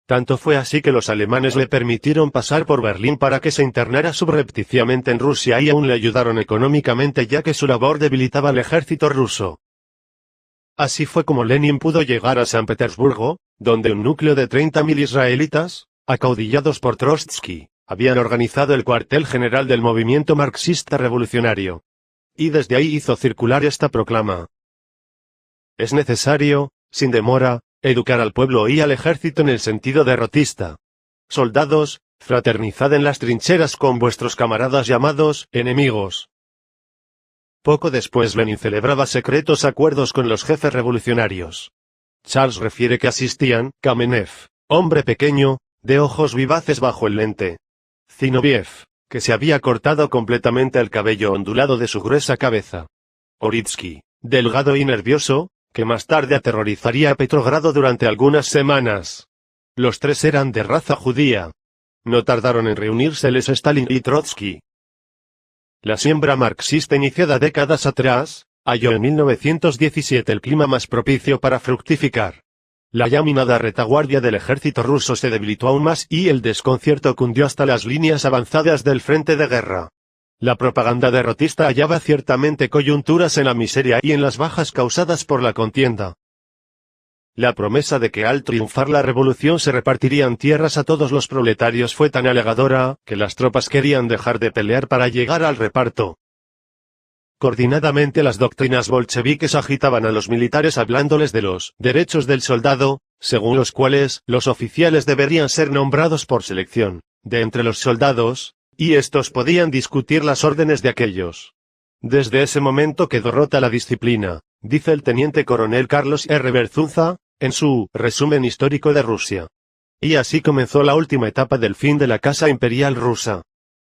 Tanto fue así que los alemanes le permitieron pasar por Berlín para que se internara subrepticiamente en Rusia y aún le ayudaron económicamente ya que su labor debilitaba al ejército ruso. Así fue como Lenin pudo llegar a San Petersburgo, donde un núcleo de 30.000 israelitas, acaudillados por Trotsky, habían organizado el cuartel general del movimiento marxista revolucionario. Y desde ahí hizo circular esta proclama: es necesario, sin demora, educar al pueblo y al ejército en el sentido derrotista. Soldados, fraternizad en las trincheras con vuestros camaradas llamados enemigos. Poco después Lenin celebraba secretos acuerdos con los jefes revolucionarios. Charles refiere que asistían Kamenev, hombre pequeño, de ojos vivaces bajo el lente; Zinoviev, que se había cortado completamente el cabello ondulado de su gruesa cabeza; Oritsky, delgado y nervioso, que más tarde aterrorizaría a Petrogrado durante algunas semanas. Los tres eran de raza judía. No tardaron en reunírseles Stalin y Trotsky. La siembra marxista iniciada décadas atrás, halló en 1917 el clima más propicio para fructificar. La ya minada retaguardia del ejército ruso se debilitó aún más y el desconcierto cundió hasta las líneas avanzadas del frente de guerra. La propaganda derrotista hallaba ciertamente coyunturas en la miseria y en las bajas causadas por la contienda. La promesa de que al triunfar la revolución se repartirían tierras a todos los proletarios fue tan halagadora, que las tropas querían dejar de pelear para llegar al reparto. Coordinadamente las doctrinas bolcheviques agitaban a los militares hablándoles de los derechos del soldado, según los cuales los oficiales deberían ser nombrados por selección de entre los soldados, y estos podían discutir las órdenes de aquellos. Desde ese momento quedó rota la disciplina, dice el teniente coronel Carlos R. Berzunza, en su resumen histórico de Rusia. Y así comenzó la última etapa del fin de la Casa Imperial rusa.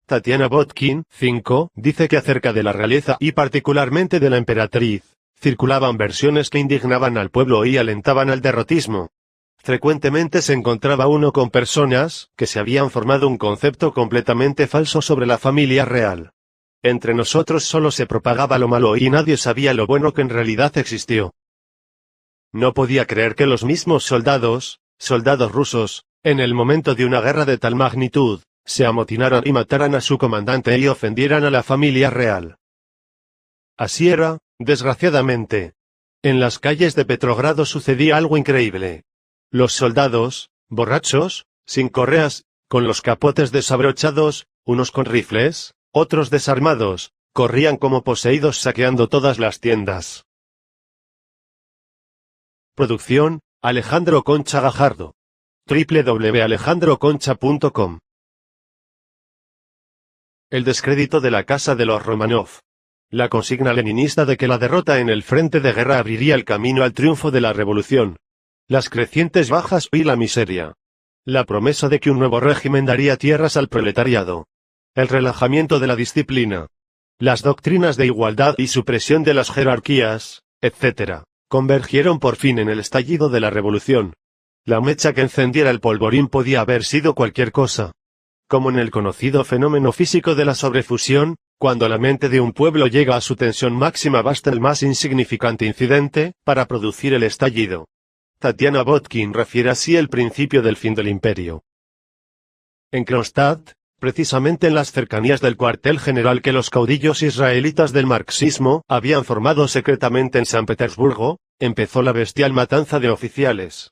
Tatiana Botkin, 5, dice que acerca de la realeza y particularmente de la emperatriz, circulaban versiones que indignaban al pueblo y alentaban al derrotismo. Frecuentemente se encontraba uno con personas que se habían formado un concepto completamente falso sobre la familia real. Entre nosotros solo se propagaba lo malo y nadie sabía lo bueno que en realidad existió. No podía creer que los mismos soldados rusos, en el momento de una guerra de tal magnitud, se amotinaran y mataran a su comandante y ofendieran a la familia real. Así era, desgraciadamente. En las calles de Petrogrado sucedía algo increíble. Los soldados, borrachos, sin correas, con los capotes desabrochados, unos con rifles, otros desarmados, corrían como poseídos saqueando todas las tiendas. Producción, Alejandro Concha Gajardo. www.alejandroconcha.com. El descrédito de la casa de los Romanov. La consigna leninista de que la derrota en el frente de guerra abriría el camino al triunfo de la revolución. Las crecientes bajas y la miseria. La promesa de que un nuevo régimen daría tierras al proletariado. El relajamiento de la disciplina. Las doctrinas de igualdad y supresión de las jerarquías, etc., convergieron por fin en el estallido de la revolución. La mecha que encendiera el polvorín podía haber sido cualquier cosa. Como en el conocido fenómeno físico de la sobrefusión, cuando la mente de un pueblo llega a su tensión máxima basta el más insignificante incidente, para producir el estallido. Tatiana Botkin refiere así el principio del fin del imperio. En Kronstadt, precisamente en las cercanías del cuartel general que los caudillos israelitas del marxismo habían formado secretamente en San Petersburgo, empezó la bestial matanza de oficiales.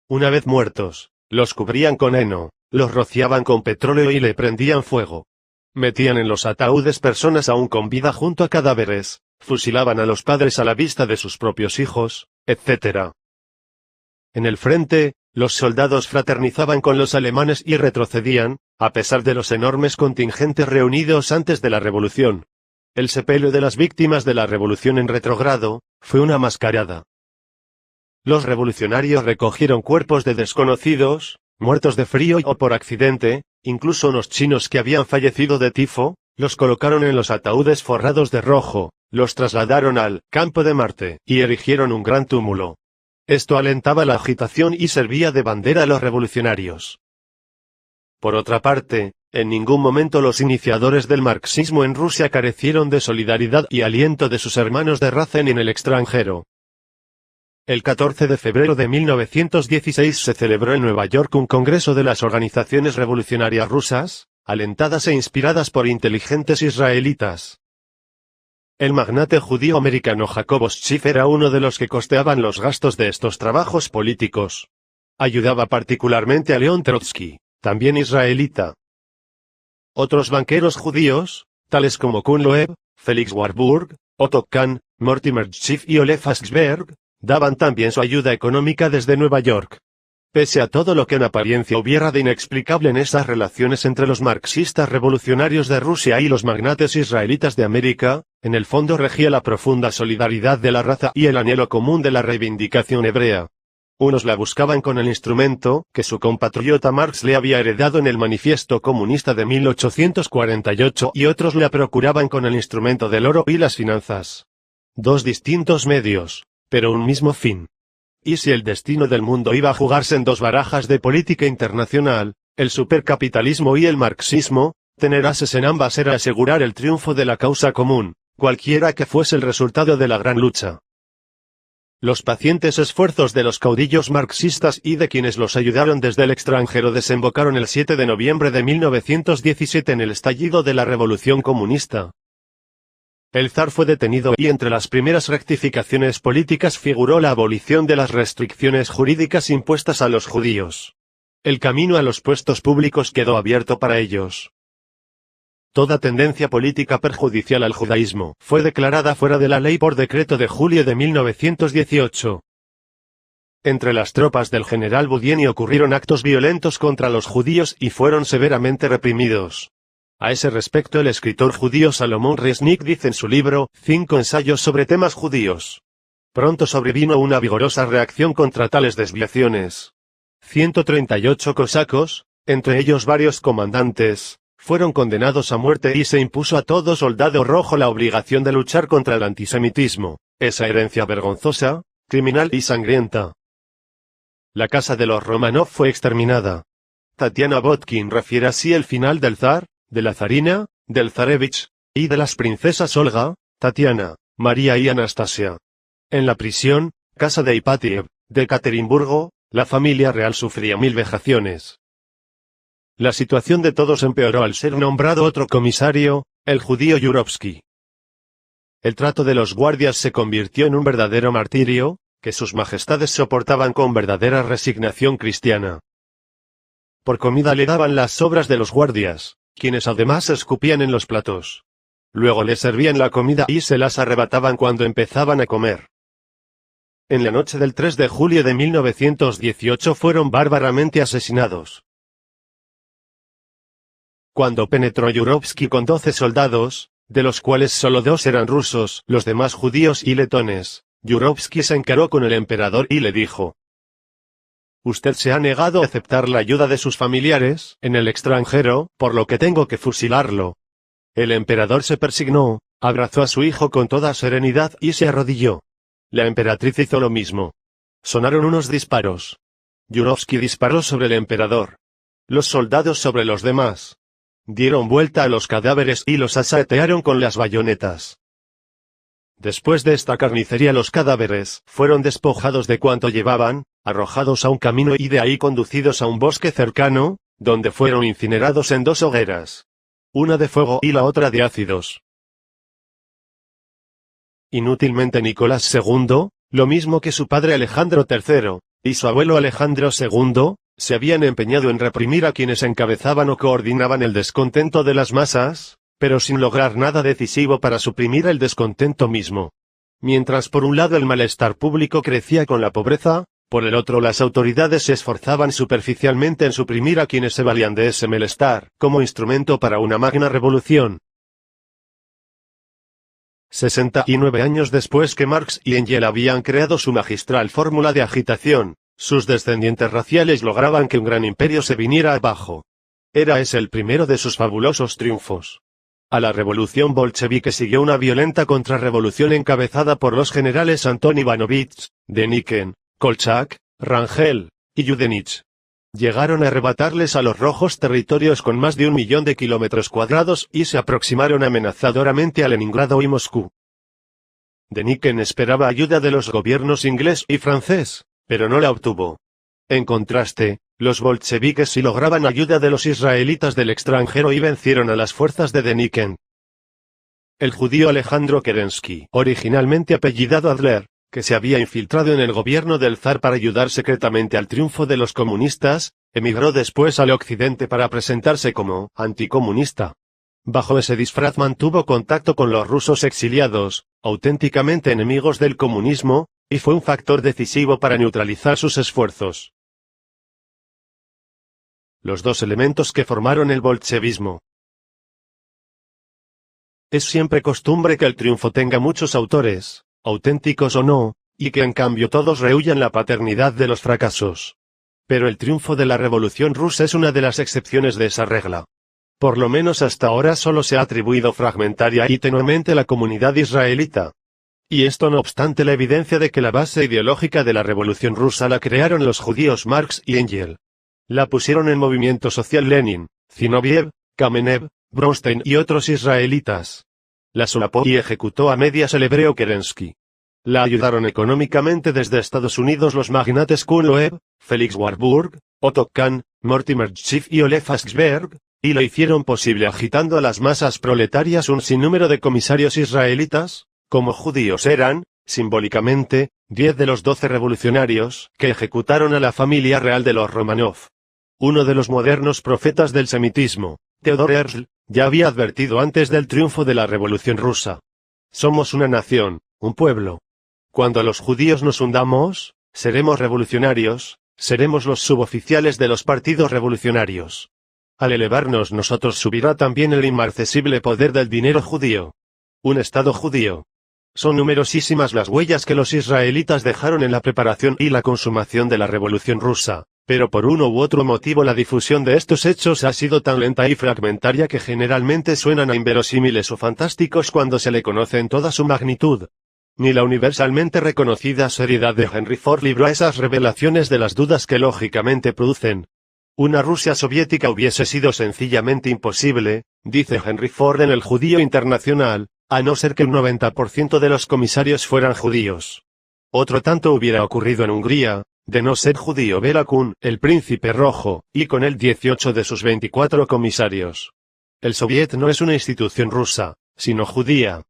Una vez muertos, los cubrían con heno, los rociaban con petróleo y le prendían fuego. Metían en los ataúdes personas aún con vida junto a cadáveres, fusilaban a los padres a la vista de sus propios hijos, etc. En el frente, los soldados fraternizaban con los alemanes y retrocedían, a pesar de los enormes contingentes reunidos antes de la revolución. El sepelio de las víctimas de la revolución en retrogrado, fue una mascarada. Los revolucionarios recogieron cuerpos de desconocidos, muertos de frío o por accidente, incluso unos chinos que habían fallecido de tifo, los colocaron en los ataúdes forrados de rojo, los trasladaron al campo de Marte y erigieron un gran túmulo. Esto alentaba la agitación y servía de bandera a los revolucionarios. Por otra parte, en ningún momento los iniciadores del marxismo en Rusia carecieron de solidaridad y aliento de sus hermanos de raza en el extranjero. El 14 de febrero de 1916 se celebró en Nueva York un congreso de las organizaciones revolucionarias rusas, alentadas e inspiradas por inteligentes israelitas. El magnate judío americano Jacob Schiff era uno de los que costeaban los gastos de estos trabajos políticos. Ayudaba particularmente a León Trotsky, también israelita. Otros banqueros judíos, tales como Kuhn Loeb, Felix Warburg, Otto Kahn, Mortimer Schiff y Olef Aschberg, daban también su ayuda económica desde Nueva York. Pese a todo lo que en apariencia hubiera de inexplicable en esas relaciones entre los marxistas revolucionarios de Rusia y los magnates israelitas de América, en el fondo regía la profunda solidaridad de la raza y el anhelo común de la reivindicación hebrea. Unos la buscaban con el instrumento que su compatriota Marx le había heredado en el Manifiesto Comunista de 1848 y otros la procuraban con el instrumento del oro y las finanzas. Dos distintos medios, pero un mismo fin. Y si el destino del mundo iba a jugarse en dos barajas de política internacional, el supercapitalismo y el marxismo, tener ases en ambas era asegurar el triunfo de la causa común, cualquiera que fuese el resultado de la gran lucha. Los pacientes esfuerzos de los caudillos marxistas y de quienes los ayudaron desde el extranjero desembocaron el 7 de noviembre de 1917 en el estallido de la Revolución Comunista. El zar fue detenido y entre las primeras rectificaciones políticas figuró la abolición de las restricciones jurídicas impuestas a los judíos. El camino a los puestos públicos quedó abierto para ellos. Toda tendencia política perjudicial al judaísmo fue declarada fuera de la ley por decreto de julio de 1918. Entre las tropas del general Budieni ocurrieron actos violentos contra los judíos y fueron severamente reprimidos. A ese respecto el escritor judío Salomón Resnick dice en su libro, 5 ensayos sobre temas judíos. Pronto sobrevino una vigorosa reacción contra tales desviaciones. 138 cosacos, entre ellos varios comandantes, fueron condenados a muerte y se impuso a todo soldado rojo la obligación de luchar contra el antisemitismo, esa herencia vergonzosa, criminal y sangrienta. La casa de los Romanov fue exterminada. Tatiana Botkin refiere así el final del zar, de la zarina, del zarevich, y de las princesas Olga, Tatiana, María y Anastasia. En la prisión, casa de Ipatiev, de Ekaterimburgo, la familia real sufría 1000 vejaciones. La situación de todos empeoró al ser nombrado otro comisario, el judío Yurovsky. El trato de los guardias se convirtió en un verdadero martirio, que sus majestades soportaban con verdadera resignación cristiana. Por comida le daban las sobras de los guardias, quienes además escupían en los platos. Luego le servían la comida y se las arrebataban cuando empezaban a comer. En la noche del 3 de julio de 1918 fueron bárbaramente asesinados. Cuando penetró Yurovsky con 12 soldados, de los cuales solo 2 eran rusos, los demás judíos y letones, Yurovsky se encaró con el emperador y le dijo: «Usted se ha negado a aceptar la ayuda de sus familiares en el extranjero, por lo que tengo que fusilarlo». El emperador se persignó, abrazó a su hijo con toda serenidad y se arrodilló. La emperatriz hizo lo mismo. Sonaron unos disparos. Yurovsky disparó sobre el emperador. Los soldados sobre los demás. Dieron vuelta a los cadáveres y los asaetearon con las bayonetas. Después de esta carnicería los cadáveres fueron despojados de cuanto llevaban, arrojados a un camino y de ahí conducidos a un bosque cercano, donde fueron incinerados en 2 hogueras. Una de fuego y la otra de ácidos. Inútilmente Nicolás II, lo mismo que su padre Alejandro III, y su abuelo Alejandro II, se habían empeñado en reprimir a quienes encabezaban o coordinaban el descontento de las masas, pero sin lograr nada decisivo para suprimir el descontento mismo. Mientras por un lado el malestar público crecía con la pobreza, por el otro las autoridades se esforzaban superficialmente en suprimir a quienes se valían de ese malestar, como instrumento para una magna revolución. 69 años después que Marx y Engels habían creado su magistral fórmula de agitación, sus descendientes raciales lograban que un gran imperio se viniera abajo. Era ese el primero de sus fabulosos triunfos. A la revolución bolchevique siguió una violenta contrarrevolución encabezada por los generales Anton Ivanovich, Denikin, Kolchak, Rangel y Yudenich. Llegaron a arrebatarles a los rojos territorios con más de 1 millón de kilómetros cuadrados y se aproximaron amenazadoramente a Leningrado y Moscú. Denikin esperaba ayuda de los gobiernos inglés y francés, pero no la obtuvo. En contraste, los bolcheviques sí lograban ayuda de los israelitas del extranjero y vencieron a las fuerzas de Denikin. El judío Alejandro Kerensky, originalmente apellidado Adler, que se había infiltrado en el gobierno del zar para ayudar secretamente al triunfo de los comunistas, emigró después al occidente para presentarse como anticomunista. Bajo ese disfraz mantuvo contacto con los rusos exiliados, auténticamente enemigos del comunismo, y fue un factor decisivo para neutralizar sus esfuerzos. Los 2 elementos que formaron el bolchevismo. Es siempre costumbre que el triunfo tenga muchos autores, auténticos o no, y que en cambio todos rehuyan la paternidad de los fracasos. Pero el triunfo de la Revolución Rusa es una de las excepciones de esa regla. Por lo menos hasta ahora solo se ha atribuido fragmentaria y tenuemente a la comunidad israelita. Y esto no obstante la evidencia de que la base ideológica de la Revolución Rusa la crearon los judíos Marx y Engels. La pusieron en movimiento social Lenin, Zinoviev, Kamenev, Bronstein y otros israelitas. La solapó y ejecutó a medias el hebreo Kerensky. La ayudaron económicamente desde Estados Unidos los magnates Kuhn Loeb, Felix Warburg, Otto Kahn, Mortimer Schiff y Ole Faxberg, y lo hicieron posible agitando a las masas proletarias un sinnúmero de comisarios israelitas, como judíos eran, simbólicamente, 10 de los 12 revolucionarios que ejecutaron a la familia real de los Romanov. Uno de los modernos profetas del semitismo, Theodor Herzl, ya había advertido antes del triunfo de la Revolución Rusa. Somos una nación, un pueblo. Cuando los judíos nos hundamos, seremos revolucionarios, seremos los suboficiales de los partidos revolucionarios. Al elevarnos nosotros subirá también el inmarcesible poder del dinero judío. Un Estado judío. Son numerosísimas las huellas que los israelitas dejaron en la preparación y la consumación de la Revolución Rusa. Pero por uno u otro motivo la difusión de estos hechos ha sido tan lenta y fragmentaria que generalmente suenan a inverosímiles o fantásticos cuando se le conoce en toda su magnitud. Ni la universalmente reconocida seriedad de Henry Ford libró a esas revelaciones de las dudas que lógicamente producen. Una Rusia soviética hubiese sido sencillamente imposible, dice Henry Ford en El Judío Internacional, a no ser que el 90% de los comisarios fueran judíos. Otro tanto hubiera ocurrido en Hungría, de no ser judío Béla Kun, el príncipe rojo, y con él 18 de sus 24 comisarios. El Soviet no es una institución rusa, sino judía.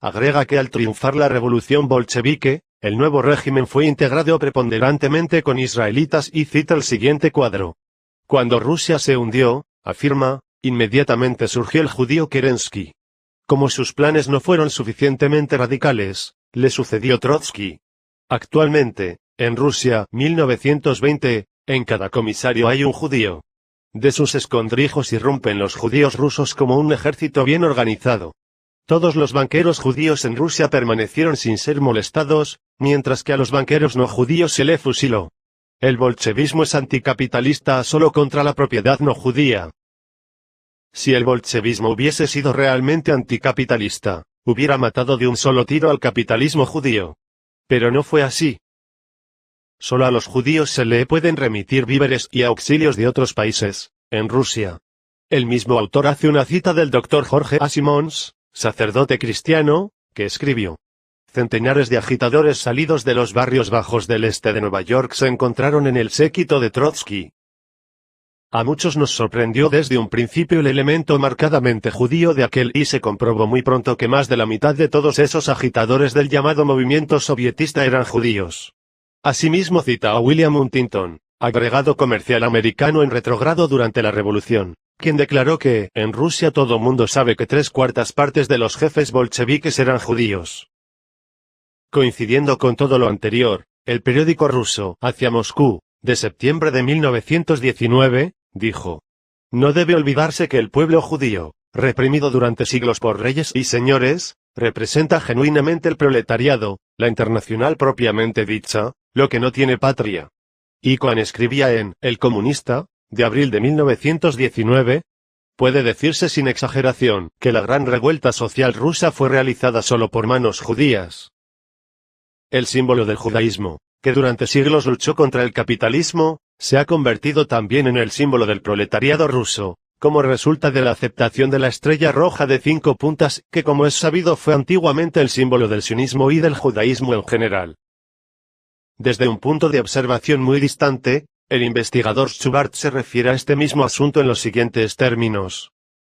Agrega que al triunfar la revolución bolchevique, el nuevo régimen fue integrado preponderantemente con israelitas y cita el siguiente cuadro. Cuando Rusia se hundió, afirma, inmediatamente surgió el judío Kerensky. Como sus planes no fueron suficientemente radicales, le sucedió Trotsky. Actualmente, en Rusia, 1920, en cada comisario hay un judío. De sus escondrijos irrumpen los judíos rusos como un ejército bien organizado. Todos los banqueros judíos en Rusia permanecieron sin ser molestados, mientras que a los banqueros no judíos se le fusiló. El bolchevismo es anticapitalista solo contra la propiedad no judía. Si el bolchevismo hubiese sido realmente anticapitalista, hubiera matado de un solo tiro al capitalismo judío. Pero no fue así. Solo a los judíos se le pueden remitir víveres y auxilios de otros países, en Rusia. El mismo autor hace una cita del Dr. Jorge A. Simons, sacerdote cristiano, que escribió: centenares de agitadores salidos de los barrios bajos del este de Nueva York se encontraron en el séquito de Trotsky. A muchos nos sorprendió desde un principio el elemento marcadamente judío de aquel y se comprobó muy pronto que más de la mitad de todos esos agitadores del llamado movimiento sovietista eran judíos. Asimismo cita a William Huntington, agregado comercial americano en retrogrado durante la Revolución, quien declaró que, en Rusia todo mundo sabe que 3/4 partes de los jefes bolcheviques eran judíos. Coincidiendo con todo lo anterior, el periódico ruso, Hacia Moscú, de septiembre de 1919, dijo: no debe olvidarse que el pueblo judío, reprimido durante siglos por reyes y señores, representa genuinamente el proletariado, la internacional propiamente dicha, lo que no tiene patria. Y Cohen escribía en El Comunista, de abril de 1919, puede decirse sin exageración, que la gran revuelta social rusa fue realizada solo por manos judías. El símbolo del judaísmo, que durante siglos luchó contra el capitalismo, se ha convertido también en el símbolo del proletariado ruso, como resulta de la aceptación de la estrella roja de 5 puntas, que como es sabido fue antiguamente el símbolo del sionismo y del judaísmo en general. Desde un punto de observación muy distante, el investigador Schubart se refiere a este mismo asunto en los siguientes términos.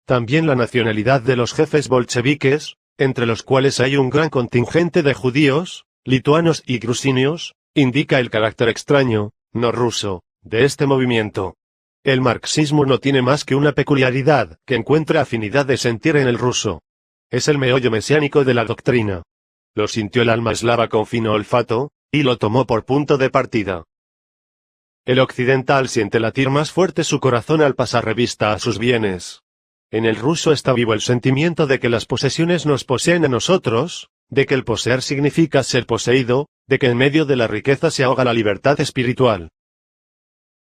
También la nacionalidad de los jefes bolcheviques, entre los cuales hay un gran contingente de judíos, lituanos y grusinios, indica el carácter extraño, no ruso, de este movimiento. El marxismo no tiene más que una peculiaridad, que encuentra afinidad de sentir en el ruso. Es el meollo mesiánico de la doctrina. Lo sintió el alma eslava con fino olfato, y lo tomó por punto de partida. El occidental siente latir más fuerte su corazón al pasar revista a sus bienes. En el ruso está vivo el sentimiento de que las posesiones nos poseen a nosotros, de que el poseer significa ser poseído, de que en medio de la riqueza se ahoga la libertad espiritual.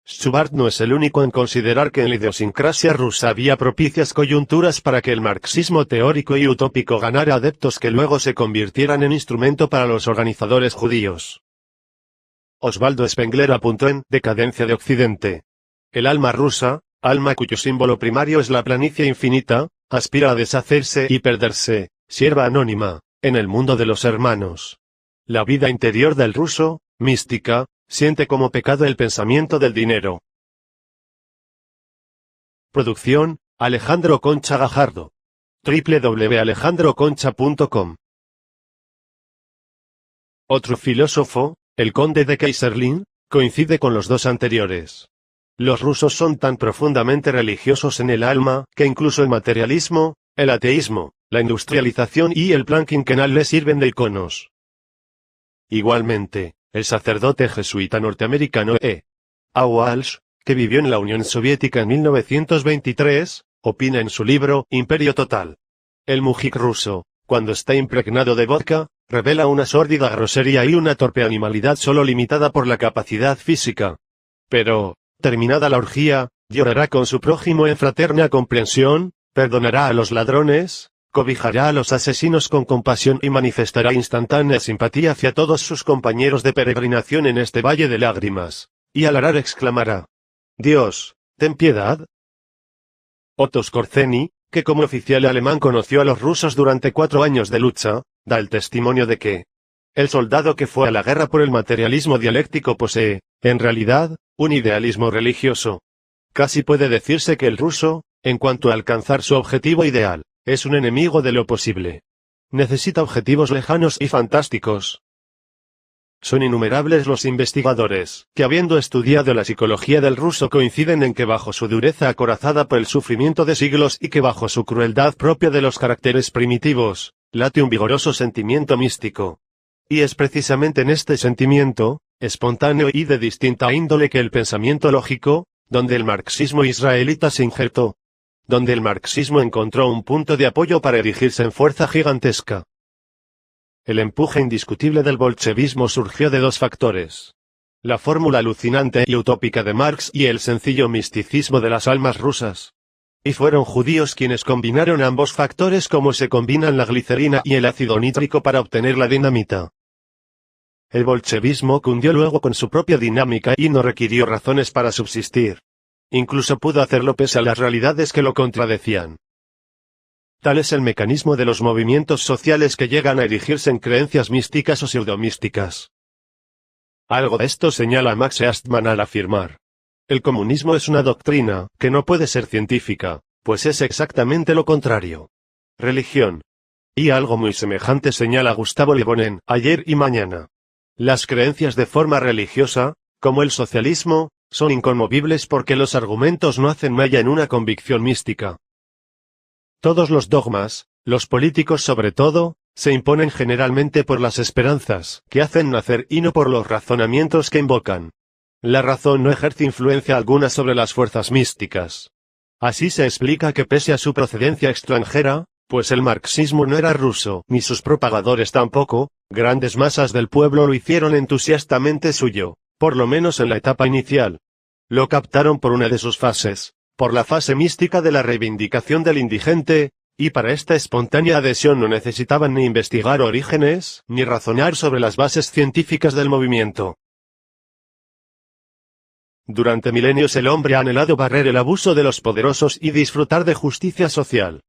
Schubart no es el único en considerar que en la idiosincrasia rusa había propicias coyunturas para que el marxismo teórico y utópico ganara adeptos que luego se convirtieran en instrumento para los organizadores judíos. Osvaldo Spengler apuntó en Decadencia de Occidente. El alma rusa, alma cuyo símbolo primario es la planicie infinita, aspira a deshacerse y perderse, sierva anónima, en el mundo de los hermanos. La vida interior del ruso, mística, siente como pecado el pensamiento del dinero. Producción, Alejandro Concha Gajardo. www.alejandroconcha.com. Otro filósofo, el conde de Kaiserlin, coincide con los dos anteriores. Los rusos son tan profundamente religiosos en el alma, que incluso el materialismo, el ateísmo, la industrialización y el plan quinquenal les sirven de iconos. Igualmente, el sacerdote jesuita norteamericano E. A. Walsh, que vivió en la Unión Soviética en 1923, opina en su libro Imperio Total. El mujik ruso, cuando está impregnado de vodka, revela una sórdida grosería y una torpe animalidad solo limitada por la capacidad física. Pero, terminada la orgía, llorará con su prójimo en fraterna comprensión, perdonará a los ladrones, cobijará a los asesinos con compasión y manifestará instantánea simpatía hacia todos sus compañeros de peregrinación en este valle de lágrimas, y al arar exclamará: Dios, ten piedad. Otto Skorzeny, que como oficial alemán conoció a los rusos durante 4 años de lucha, da el testimonio de que el soldado que fue a la guerra por el materialismo dialéctico posee, en realidad, un idealismo religioso. Casi puede decirse que el ruso, en cuanto a alcanzar su objetivo ideal, es un enemigo de lo posible. Necesita objetivos lejanos y fantásticos. Son innumerables los investigadores que, habiendo estudiado la psicología del ruso, coinciden en que bajo su dureza acorazada por el sufrimiento de siglos y que bajo su crueldad propia de los caracteres primitivos, late un vigoroso sentimiento místico. Y es precisamente en este sentimiento, espontáneo y de distinta índole, que el pensamiento lógico, donde el marxismo israelita se injertó, donde el marxismo encontró un punto de apoyo para erigirse en fuerza gigantesca. El empuje indiscutible del bolchevismo surgió de dos factores: la fórmula alucinante y utópica de Marx y el sencillo misticismo de las almas rusas. Y fueron judíos quienes combinaron ambos factores como se combinan la glicerina y el ácido nítrico para obtener la dinamita. El bolchevismo cundió luego con su propia dinámica y no requirió razones para subsistir. Incluso pudo hacerlo pese a las realidades que lo contradecían. Tal es el mecanismo de los movimientos sociales que llegan a erigirse en creencias místicas o pseudomísticas. Algo de esto señala Max Eastman al afirmar: el comunismo es una doctrina que no puede ser científica, pues es exactamente lo contrario. Religión. Y algo muy semejante señala Gustavo Le Bon en Ayer y Mañana. Las creencias de forma religiosa, como el socialismo, son inconmovibles porque los argumentos no hacen mella en una convicción mística. Todos los dogmas, los políticos sobre todo, se imponen generalmente por las esperanzas que hacen nacer y no por los razonamientos que invocan. La razón no ejerce influencia alguna sobre las fuerzas místicas. Así se explica que pese a su procedencia extranjera, pues el marxismo no era ruso, ni sus propagadores tampoco, grandes masas del pueblo lo hicieron entusiastamente suyo, por lo menos en la etapa inicial. Lo captaron por una de sus fases, por la fase mística de la reivindicación del indigente, y para esta espontánea adhesión no necesitaban ni investigar orígenes, ni razonar sobre las bases científicas del movimiento. Durante milenios el hombre ha anhelado barrer el abuso de los poderosos y disfrutar de justicia social.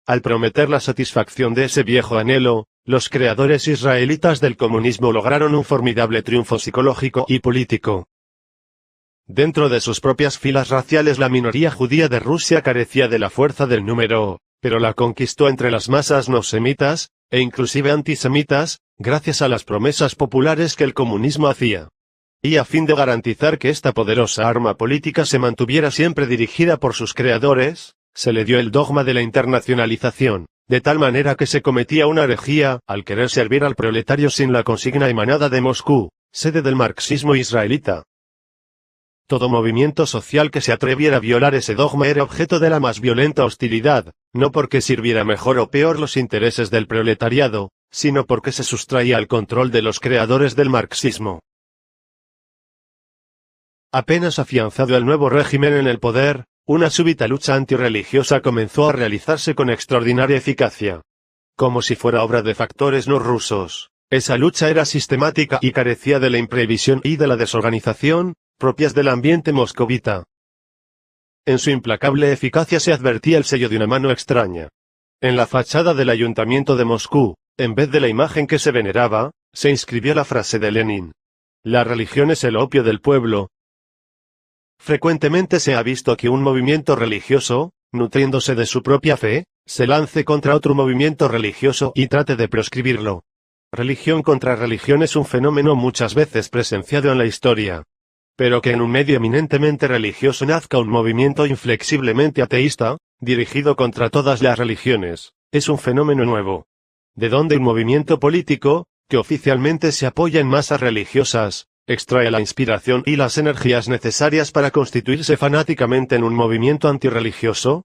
Al prometer la satisfacción de ese viejo anhelo, los creadores israelitas del comunismo lograron un formidable triunfo psicológico y político. Dentro de sus propias filas raciales la minoría judía de Rusia carecía de la fuerza del número, pero la conquistó entre las masas no semitas, e inclusive antisemitas, gracias a las promesas populares que el comunismo hacía. Y a fin de garantizar que esta poderosa arma política se mantuviera siempre dirigida por sus creadores, se le dio el dogma de la internacionalización, de tal manera que se cometía una herejía al querer servir al proletario sin la consigna emanada de Moscú, sede del marxismo israelita. Todo movimiento social que se atreviera a violar ese dogma era objeto de la más violenta hostilidad, no porque sirviera mejor o peor los intereses del proletariado, sino porque se sustraía al control de los creadores del marxismo. Apenas afianzado el nuevo régimen en el poder, una súbita lucha antirreligiosa comenzó a realizarse con extraordinaria eficacia. Como si fuera obra de factores no rusos, esa lucha era sistemática y carecía de la imprevisión y de la desorganización propias del ambiente moscovita. En su implacable eficacia se advertía el sello de una mano extraña. En la fachada del ayuntamiento de Moscú, en vez de la imagen que se veneraba, se inscribió la frase de Lenin: la religión es el opio del pueblo. Frecuentemente se ha visto que un movimiento religioso, nutriéndose de su propia fe, se lance contra otro movimiento religioso y trate de proscribirlo. Religión contra religión es un fenómeno muchas veces presenciado en la historia. Pero que en un medio eminentemente religioso nazca un movimiento inflexiblemente ateísta, dirigido contra todas las religiones, es un fenómeno nuevo. De donde un movimiento político, que oficialmente se apoya en masas religiosas, extrae la inspiración y las energías necesarias para constituirse fanáticamente en un movimiento antirreligioso.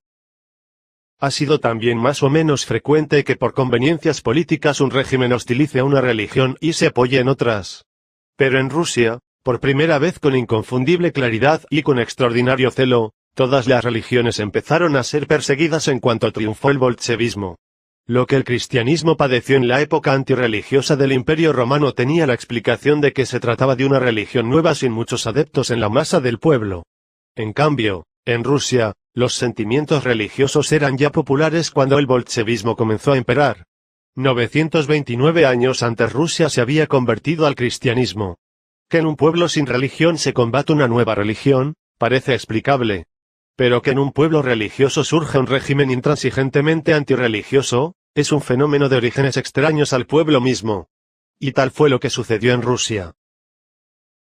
Ha sido también más o menos frecuente que por conveniencias políticas un régimen hostilice a una religión y se apoye en otras. Pero en Rusia, por primera vez con inconfundible claridad y con extraordinario celo, todas las religiones empezaron a ser perseguidas en cuanto triunfó el bolchevismo. Lo que el cristianismo padeció en la época antirreligiosa del Imperio Romano tenía la explicación de que se trataba de una religión nueva sin muchos adeptos en la masa del pueblo. En cambio, en Rusia, los sentimientos religiosos eran ya populares cuando el bolchevismo comenzó a imperar. 929 años antes Rusia se había convertido al cristianismo. Que en un pueblo sin religión se combate una nueva religión, parece explicable. Pero que en un pueblo religioso surja un régimen intransigentemente antirreligioso, es un fenómeno de orígenes extraños al pueblo mismo. Y tal fue lo que sucedió en Rusia.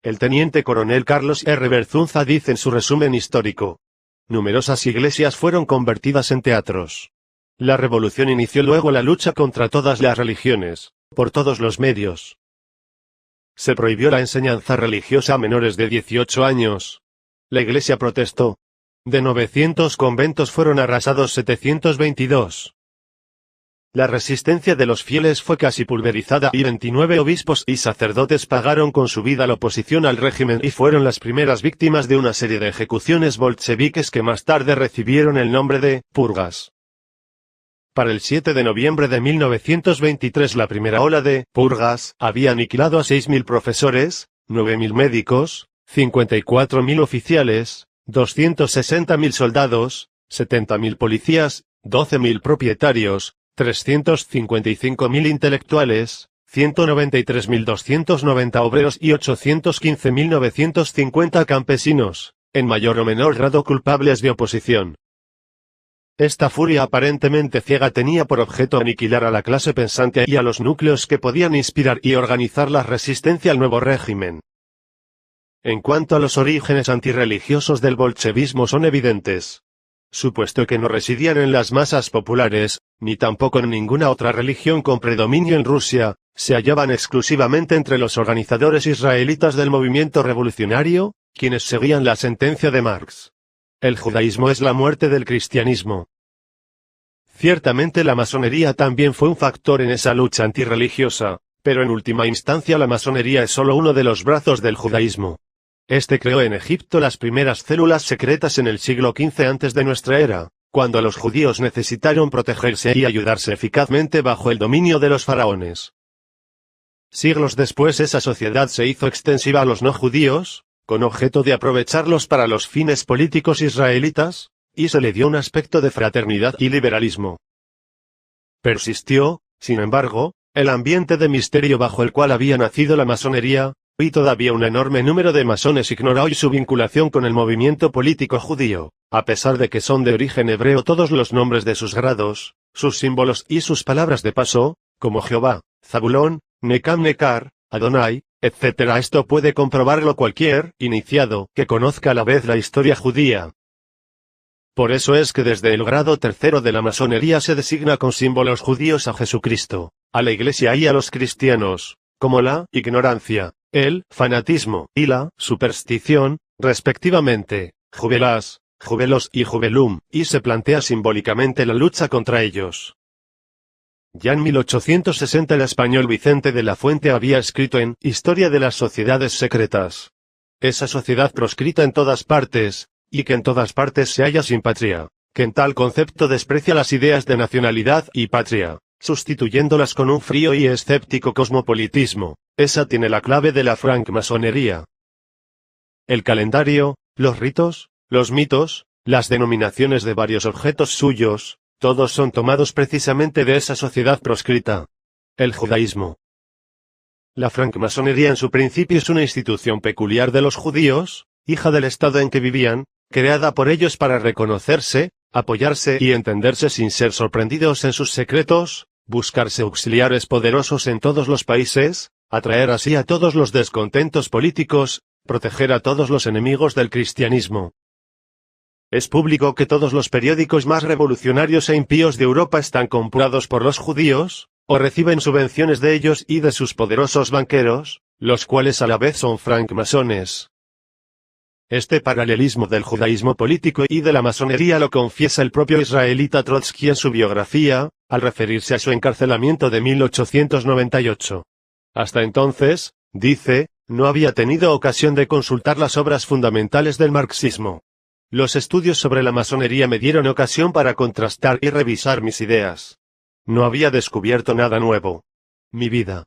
El teniente coronel Carlos R. Berzunza dice en su resumen histórico: numerosas iglesias fueron convertidas en teatros. La revolución inició luego la lucha contra todas las religiones, por todos los medios. Se prohibió la enseñanza religiosa a menores de 18 años. La iglesia protestó. De 900 conventos fueron arrasados 722. La resistencia de los fieles fue casi pulverizada y 29 obispos y sacerdotes pagaron con su vida la oposición al régimen y fueron las primeras víctimas de una serie de ejecuciones bolcheviques que más tarde recibieron el nombre de purgas. Para el 7 de noviembre de 1923 la primera ola de purgas había aniquilado a 6.000 profesores, 9.000 médicos, 54.000 oficiales, 260.000 soldados, 70.000 policías, 12.000 propietarios, 355.000 intelectuales, 193.290 obreros y 815.950 campesinos, en mayor o menor grado culpables de oposición. Esta furia aparentemente ciega tenía por objeto aniquilar a la clase pensante y a los núcleos que podían inspirar y organizar la resistencia al nuevo régimen. En cuanto a los orígenes antirreligiosos del bolchevismo son evidentes. Supuesto que no residían en las masas populares, ni tampoco en ninguna otra religión con predominio en Rusia, se hallaban exclusivamente entre los organizadores israelitas del movimiento revolucionario, quienes seguían la sentencia de Marx. El judaísmo es la muerte del cristianismo. Ciertamente la masonería también fue un factor en esa lucha antirreligiosa, pero en última instancia la masonería es solo uno de los brazos del judaísmo. Este creó en Egipto las primeras células secretas en el siglo XV antes de nuestra era, cuando los judíos necesitaron protegerse y ayudarse eficazmente bajo el dominio de los faraones. Siglos después esa sociedad se hizo extensiva a los no judíos, con objeto de aprovecharlos para los fines políticos israelitas, y se le dio un aspecto de fraternidad y liberalismo. Persistió, sin embargo, el ambiente de misterio bajo el cual había nacido la masonería, y todavía un enorme número de masones ignora hoy su vinculación con el movimiento político judío, a pesar de que son de origen hebreo todos los nombres de sus grados, sus símbolos y sus palabras de paso, como Jehová, Zabulón, Necam Necar, Adonai, etc. Esto puede comprobarlo cualquier iniciado que conozca a la vez la historia judía. Por eso es que desde el grado tercero de la masonería se designa con símbolos judíos a Jesucristo, a la Iglesia y a los cristianos, como la ignorancia, el fanatismo y la superstición, respectivamente, jubelas, jubelos y jubelum, y se plantea simbólicamente la lucha contra ellos. Ya en 1860 el español Vicente de la Fuente había escrito en Historia de las Sociedades Secretas. Esa sociedad proscrita en todas partes, y que en todas partes se halla sin patria, que en tal concepto desprecia las ideas de nacionalidad y patria, sustituyéndolas con un frío y escéptico cosmopolitismo. Esa tiene la clave de la francmasonería. El calendario, los ritos, los mitos, las denominaciones de varios objetos suyos, todos son tomados precisamente de esa sociedad proscrita. El judaísmo. La francmasonería en su principio es una institución peculiar de los judíos, hija del estado en que vivían, creada por ellos para reconocerse, apoyarse y entenderse sin ser sorprendidos en sus secretos, buscarse auxiliares poderosos en todos los países, atraer así a todos los descontentos políticos, proteger a todos los enemigos del cristianismo. Es público que todos los periódicos más revolucionarios e impíos de Europa están comprados por los judíos, o reciben subvenciones de ellos y de sus poderosos banqueros, los cuales a la vez son francmasones. Este paralelismo del judaísmo político y de la masonería lo confiesa el propio israelita Trotsky en su biografía, al referirse a su encarcelamiento de 1898. Hasta entonces, dice, no había tenido ocasión de consultar las obras fundamentales del marxismo. Los estudios sobre la masonería me dieron ocasión para contrastar y revisar mis ideas. No había descubierto nada nuevo. Mi vida.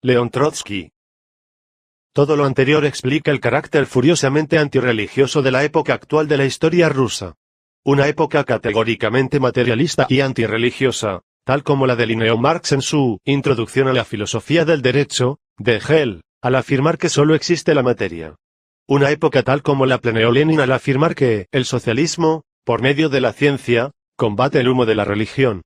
León Trotsky. Todo lo anterior explica el carácter furiosamente antirreligioso de la época actual de la historia rusa. Una época categóricamente materialista y antirreligiosa, tal como la delineó Marx en su Introducción a la filosofía del derecho, de Hegel, al afirmar que solo existe la materia. Una época tal como la planeó Lenin al afirmar que el socialismo, por medio de la ciencia, combate el humo de la religión.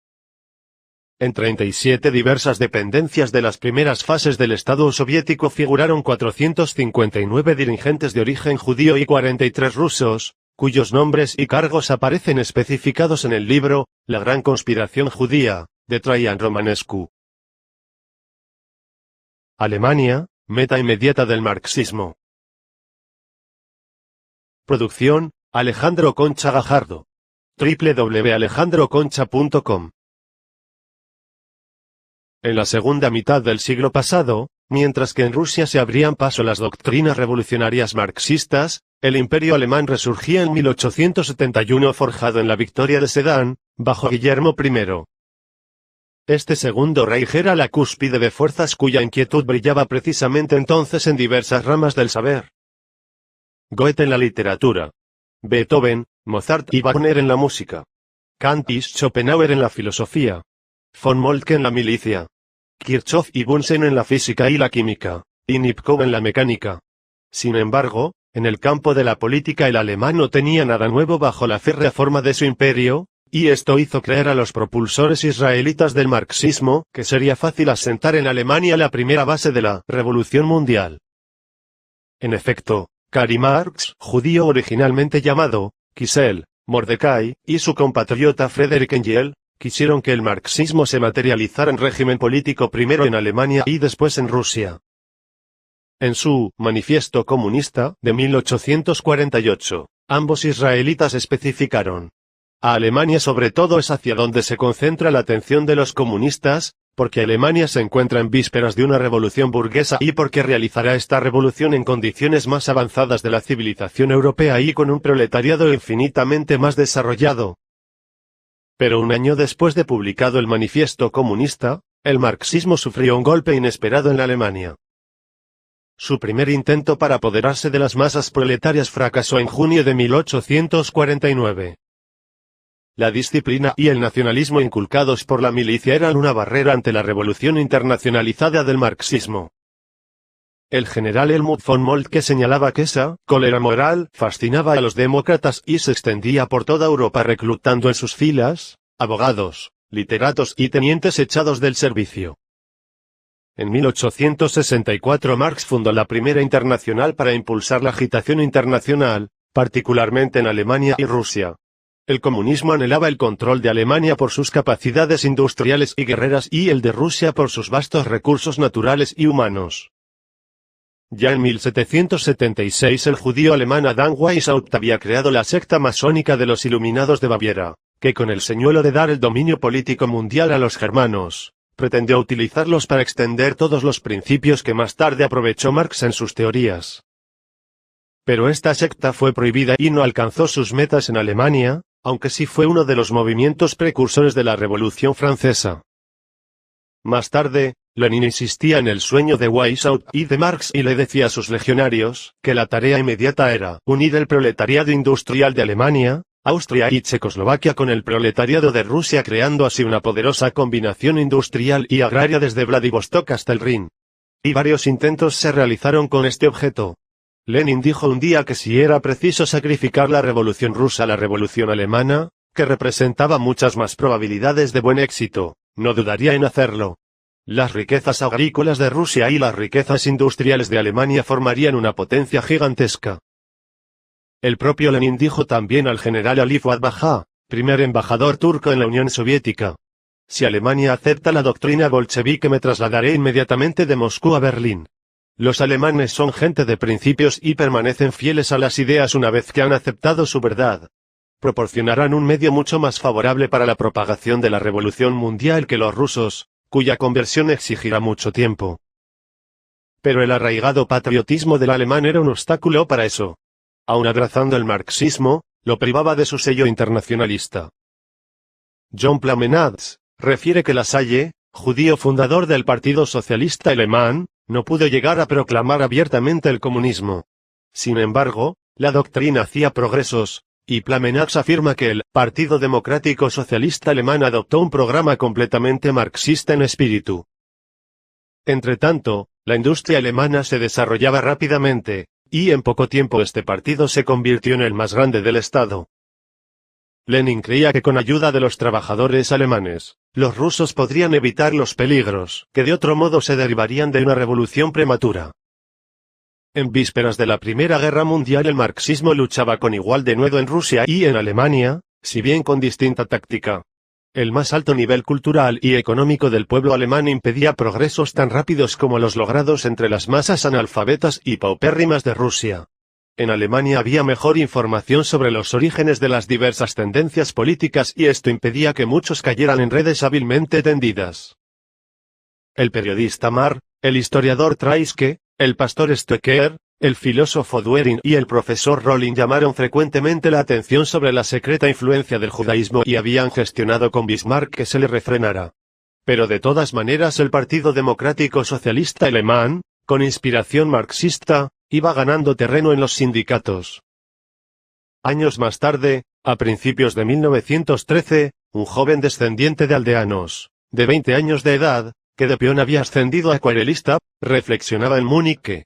En 37 diversas dependencias de las primeras fases del Estado soviético figuraron 459 dirigentes de origen judío y 43 rusos, cuyos nombres y cargos aparecen especificados en el libro La Gran Conspiración Judía, de Traian Romanescu. Alemania, meta inmediata del marxismo. Producción, Alejandro Concha Gajardo. www.alejandroconcha.com. En la segunda mitad del siglo pasado, mientras que en Rusia se abrían paso las doctrinas revolucionarias marxistas, el Imperio alemán resurgía en 1871 forjado en la victoria de Sedán, bajo Guillermo I. Este segundo Reich era la cúspide de fuerzas cuya inquietud brillaba precisamente entonces en diversas ramas del saber. Goethe en la literatura, Beethoven, Mozart y Wagner en la música, Kant y Schopenhauer en la filosofía, von Moltke en la milicia, Kirchhoff y Bunsen en la física y la química, y Nipkow en la mecánica. Sin embargo, en el campo de la política el alemán no tenía nada nuevo bajo la férrea forma de su imperio, y esto hizo creer a los propulsores israelitas del marxismo que sería fácil asentar en Alemania la primera base de la revolución mundial. En efecto, Karl Marx, judío originalmente llamado Kisel, Mordecai, y su compatriota Friedrich Engels, quisieron que el marxismo se materializara en régimen político primero en Alemania y después en Rusia. En su Manifiesto Comunista, de 1848, ambos israelitas especificaron: a Alemania sobre todo es hacia donde se concentra la atención de los comunistas, porque Alemania se encuentra en vísperas de una revolución burguesa y porque realizará esta revolución en condiciones más avanzadas de la civilización europea y con un proletariado infinitamente más desarrollado. Pero un año después de publicado el Manifiesto Comunista, el marxismo sufrió un golpe inesperado en la Alemania. Su primer intento para apoderarse de las masas proletarias fracasó en junio de 1849. La disciplina y el nacionalismo inculcados por la milicia eran una barrera ante la revolución internacionalizada del marxismo. El general Helmut von Moltke señalaba que esa cólera moral fascinaba a los demócratas y se extendía por toda Europa reclutando en sus filas abogados, literatos y tenientes echados del servicio. En 1864 Marx fundó la primera internacional para impulsar la agitación internacional, particularmente en Alemania y Rusia. El comunismo anhelaba el control de Alemania por sus capacidades industriales y guerreras y el de Rusia por sus vastos recursos naturales y humanos. Ya en 1776 el judío alemán Adam Weishaupt había creado la secta masónica de los Iluminados de Baviera, que con el señuelo de dar el dominio político mundial a los germanos, pretendió utilizarlos para extender todos los principios que más tarde aprovechó Marx en sus teorías. Pero esta secta fue prohibida y no alcanzó sus metas en Alemania, aunque sí fue uno de los movimientos precursores de la Revolución Francesa. Más tarde, Lenin insistía en el sueño de Weishaupt y de Marx y le decía a sus legionarios que la tarea inmediata era unir el proletariado industrial de Alemania, Austria y Checoslovaquia con el proletariado de Rusia, creando así una poderosa combinación industrial y agraria desde Vladivostok hasta el Rin. Y varios intentos se realizaron con este objeto. Lenin dijo un día que si era preciso sacrificar la revolución rusa a la revolución alemana, que representaba muchas más probabilidades de buen éxito, no dudaría en hacerlo. Las riquezas agrícolas de Rusia y las riquezas industriales de Alemania formarían una potencia gigantesca. El propio Lenin dijo también al general Ali Fuad Bajá, primer embajador turco en la Unión Soviética: si Alemania acepta la doctrina bolchevique me trasladaré inmediatamente de Moscú a Berlín. Los alemanes son gente de principios y permanecen fieles a las ideas una vez que han aceptado su verdad. Proporcionarán un medio mucho más favorable para la propagación de la revolución mundial que los rusos, cuya conversión exigirá mucho tiempo. Pero el arraigado patriotismo del alemán era un obstáculo para eso. Aun abrazando el marxismo, lo privaba de su sello internacionalista. John Plamenaz refiere que Lasalle, judío fundador del Partido Socialista Alemán, no pudo llegar a proclamar abiertamente el comunismo. Sin embargo, la doctrina hacía progresos, y Plamenaz afirma que el Partido Democrático Socialista Alemán adoptó un programa completamente marxista en espíritu. Entretanto, la industria alemana se desarrollaba rápidamente, y en poco tiempo este partido se convirtió en el más grande del Estado. Lenin creía que con ayuda de los trabajadores alemanes, los rusos podrían evitar los peligros que de otro modo se derivarían de una revolución prematura. En vísperas de la Primera Guerra Mundial el marxismo luchaba con igual denuedo en Rusia y en Alemania, si bien con distinta táctica. El más alto nivel cultural y económico del pueblo alemán impedía progresos tan rápidos como los logrados entre las masas analfabetas y paupérrimas de Rusia. En Alemania había mejor información sobre los orígenes de las diversas tendencias políticas y esto impedía que muchos cayeran en redes hábilmente tendidas. El periodista Marr, el historiador Traiske, el pastor Stoecker, el filósofo Duering y el profesor Rolling llamaron frecuentemente la atención sobre la secreta influencia del judaísmo y habían gestionado con Bismarck que se le refrenara. Pero de todas maneras el Partido Democrático Socialista Alemán, con inspiración marxista, iba ganando terreno en los sindicatos. Años más tarde, a principios de 1913, un joven descendiente de aldeanos, de 20 años de edad, que de peón había ascendido a acuarelista, reflexionaba en Múnich que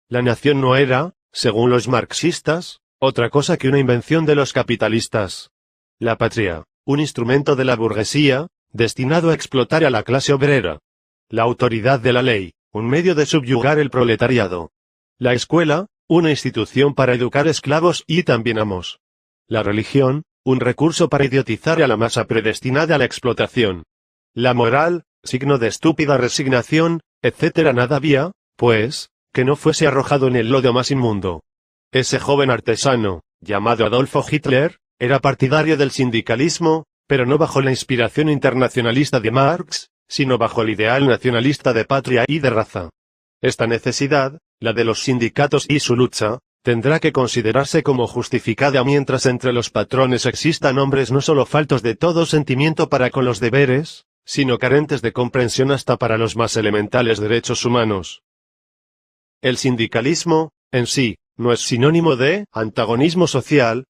la nación no era, según los marxistas, otra cosa que una invención de los capitalistas. La patria, un instrumento de la burguesía, destinado a explotar a la clase obrera. La autoridad de la ley, un medio de subyugar el proletariado. La escuela, una institución para educar esclavos y también amos. La religión, un recurso para idiotizar a la masa predestinada a la explotación. La moral, signo de estúpida resignación, etc. Nada había, pues, que no fuese arrojado en el lodo más inmundo. Ese joven artesano, llamado Adolfo Hitler, era partidario del sindicalismo, pero no bajo la inspiración internacionalista de Marx, sino bajo el ideal nacionalista de patria y de raza. Esta necesidad, la de los sindicatos y su lucha, tendrá que considerarse como justificada mientras entre los patrones existan hombres no solo faltos de todo sentimiento para con los deberes, sino carentes de comprensión hasta para los más elementales derechos humanos. El sindicalismo, en sí, no es sinónimo de antagonismo social.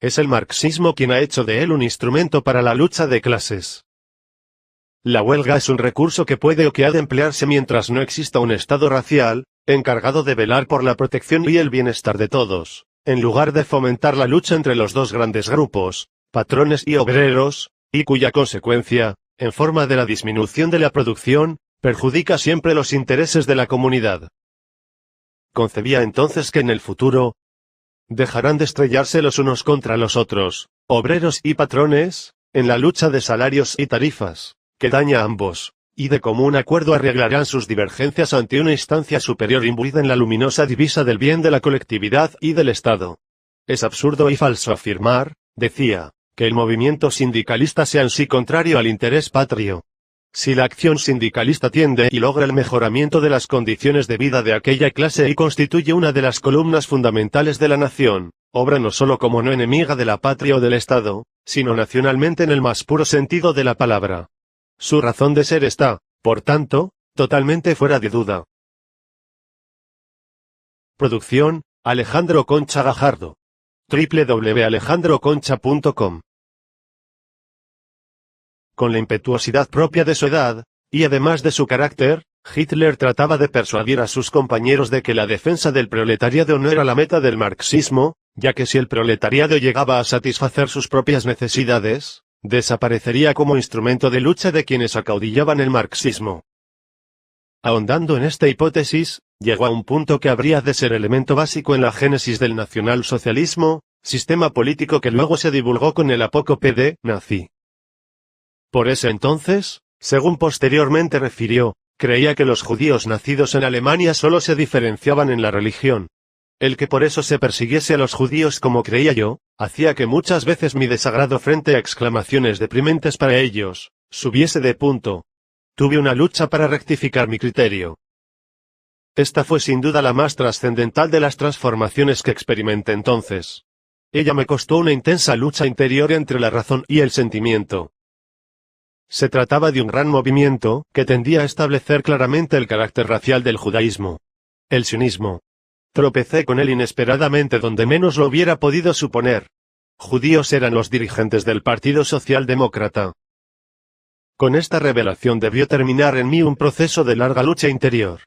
Es el marxismo quien ha hecho de él un instrumento para la lucha de clases. La huelga es un recurso que puede o que ha de emplearse mientras no exista un Estado racial, encargado de velar por la protección y el bienestar de todos, en lugar de fomentar la lucha entre los dos grandes grupos, patrones y obreros, y cuya consecuencia, en forma de la disminución de la producción, perjudica siempre los intereses de la comunidad. Concebía entonces que en el futuro dejarán de estrellarse los unos contra los otros, obreros y patrones, en la lucha de salarios y tarifas, que daña a ambos, y de común acuerdo arreglarán sus divergencias ante una instancia superior imbuida en la luminosa divisa del bien de la colectividad y del Estado. Es absurdo y falso afirmar, decía, que el movimiento sindicalista sea en sí contrario al interés patrio. Si la acción sindicalista tiende y logra el mejoramiento de las condiciones de vida de aquella clase y constituye una de las columnas fundamentales de la nación, obra no solo como no enemiga de la patria o del Estado, sino nacionalmente en el más puro sentido de la palabra. Su razón de ser está, por tanto, totalmente fuera de duda. Producción, Alejandro Concha Gajardo. www.alejandroconcha.com. Con la impetuosidad propia de su edad, y además de su carácter, Hitler trataba de persuadir a sus compañeros de que la defensa del proletariado no era la meta del marxismo, ya que si el proletariado llegaba a satisfacer sus propias necesidades, desaparecería como instrumento de lucha de quienes acaudillaban el marxismo. Ahondando en esta hipótesis, llegó a un punto que habría de ser elemento básico en la génesis del nacionalsocialismo, sistema político que luego se divulgó con el apócope de nazi. Por ese entonces, según posteriormente refirió, creía que los judíos nacidos en Alemania solo se diferenciaban en la religión. El que por eso se persiguiese a los judíos como creía yo, hacía que muchas veces mi desagrado frente a exclamaciones deprimentes para ellos, subiese de punto. Tuve una lucha para rectificar mi criterio. Esta fue sin duda la más trascendental de las transformaciones que experimenté entonces. Ella me costó una intensa lucha interior entre la razón y el sentimiento. Se trataba de un gran movimiento, que tendía a establecer claramente el carácter racial del judaísmo. El sionismo. Tropecé con él inesperadamente donde menos lo hubiera podido suponer. Judíos eran los dirigentes del Partido Socialdemócrata. Con esta revelación debió terminar en mí un proceso de larga lucha interior.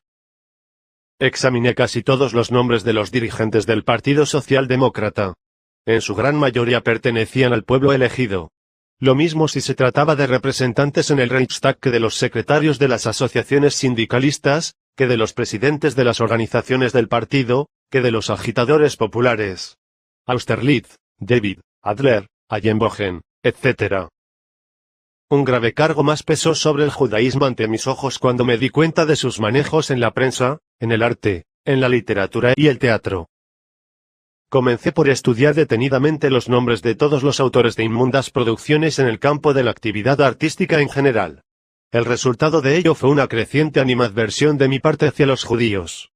Examiné casi todos los nombres de los dirigentes del Partido Socialdemócrata. en su gran mayoría pertenecían al pueblo elegido. Lo mismo si se trataba de representantes en el Reichstag que de los secretarios de las asociaciones sindicalistas, que de los presidentes de las organizaciones del partido, que de los agitadores populares. Austerlitz, David, Adler, Allenbogen, etc. Un grave cargo más pesó sobre el judaísmo ante mis ojos cuando me di cuenta de sus manejos en la prensa, en el arte, en la literatura y el teatro. Comencé por estudiar detenidamente los nombres de todos los autores de inmundas producciones en el campo de la actividad artística en general. El resultado de ello fue una creciente animadversión de mi parte hacia los judíos.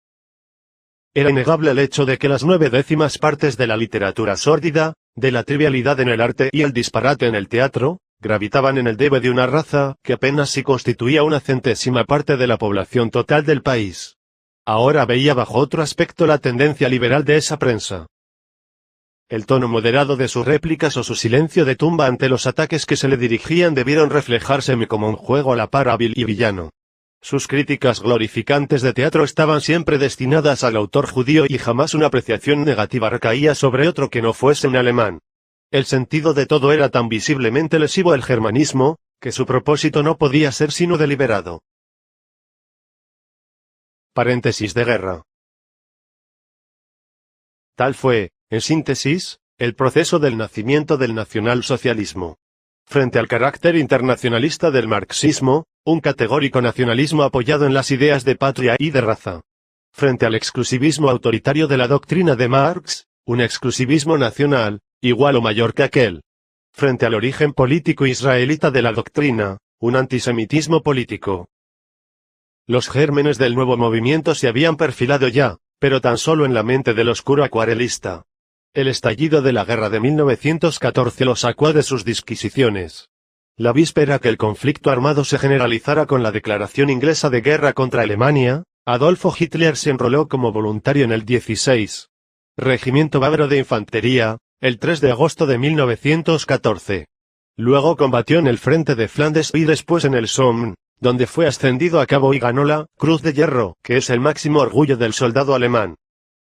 Era innegable el hecho de que las 9/10 partes de la literatura sórdida, de la trivialidad en el arte y el disparate en el teatro, gravitaban en el debe de una raza que apenas si constituía una centésima parte de la población total del país. Ahora veía bajo otro aspecto la tendencia liberal de esa prensa. El tono moderado de sus réplicas o su silencio de tumba ante los ataques que se le dirigían debieron reflejárseme como un juego a la par hábil y villano. Sus críticas glorificantes de teatro estaban siempre destinadas al autor judío y jamás una apreciación negativa recaía sobre otro que no fuese un alemán. El sentido de todo era tan visiblemente lesivo al germanismo, que su propósito no podía ser sino deliberado. Paréntesis de guerra. Tal fue, en síntesis, el proceso del nacimiento del nacionalsocialismo. Frente al carácter internacionalista del marxismo, un categórico nacionalismo apoyado en las ideas de patria y de raza. Frente al exclusivismo autoritario de la doctrina de Marx, un exclusivismo nacional, igual o mayor que aquel. Frente al origen político israelita de la doctrina, un antisemitismo político. Los gérmenes del nuevo movimiento se habían perfilado ya, pero tan solo en la mente del oscuro acuarelista. El estallido de la guerra de 1914 lo sacó de sus disquisiciones. La víspera que el conflicto armado se generalizara con la declaración inglesa de guerra contra Alemania, Adolfo Hitler se enroló como voluntario en el 16. Regimiento Bávaro de Infantería, el 3 de agosto de 1914. Luego combatió en el frente de Flandes y después en el Somme, donde fue ascendido a cabo y ganó la Cruz de Hierro, que es el máximo orgullo del soldado alemán.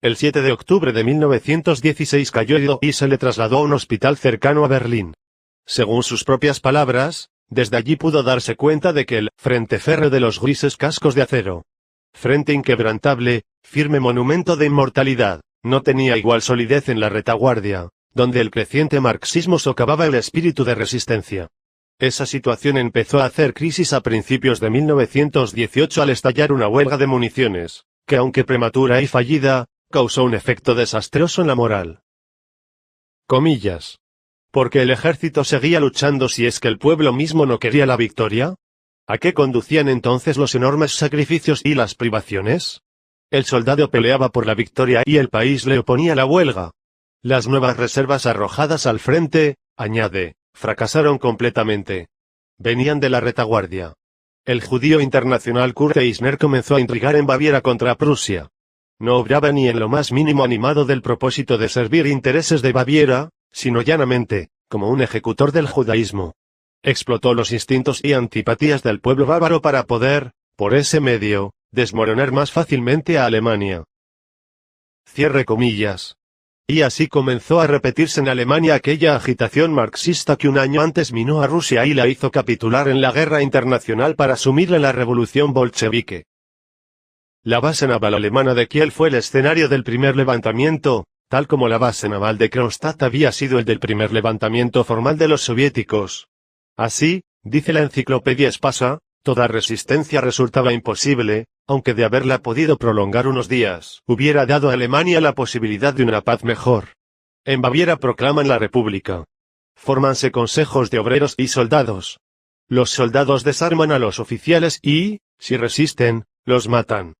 El 7 de octubre de 1916 cayó herido y se le trasladó a un hospital cercano a Berlín. Según sus propias palabras, desde allí pudo darse cuenta de que el frente férreo de los grises cascos de acero, frente inquebrantable, firme monumento de inmortalidad, no tenía igual solidez en la retaguardia, donde el creciente marxismo socavaba el espíritu de resistencia. Esa situación empezó a hacer crisis a principios de 1918 al estallar una huelga de municiones, que aunque prematura y fallida, causó un efecto desastroso en la moral. Comillas. ¿Porque el ejército seguía luchando si es que el pueblo mismo no quería la victoria? ¿A qué conducían entonces los enormes sacrificios y las privaciones? El soldado peleaba por la victoria y el país le oponía la huelga. Las nuevas reservas arrojadas al frente, añade, fracasaron completamente. Venían de la retaguardia. El judío internacional Kurt Eisner comenzó a intrigar en Baviera contra Prusia. No obraba ni en lo más mínimo animado del propósito de servir intereses de Baviera, sino llanamente, como un ejecutor del judaísmo. Explotó los instintos y antipatías del pueblo bávaro para poder, por ese medio, desmoronar más fácilmente a Alemania. Cierre comillas. Y así comenzó a repetirse en Alemania aquella agitación marxista que un año antes minó a Rusia y la hizo capitular en la guerra internacional para asumir en la revolución bolchevique. La base naval alemana de Kiel fue el escenario del primer levantamiento, tal como la base naval de Kronstadt había sido el del primer levantamiento formal de los soviéticos. Así, dice la enciclopedia Espasa, toda resistencia resultaba imposible, aunque de haberla podido prolongar unos días, hubiera dado a Alemania la posibilidad de una paz mejor. En Baviera proclaman la república. Fórmanse consejos de obreros y soldados. Los soldados desarman a los oficiales y, si resisten, los matan.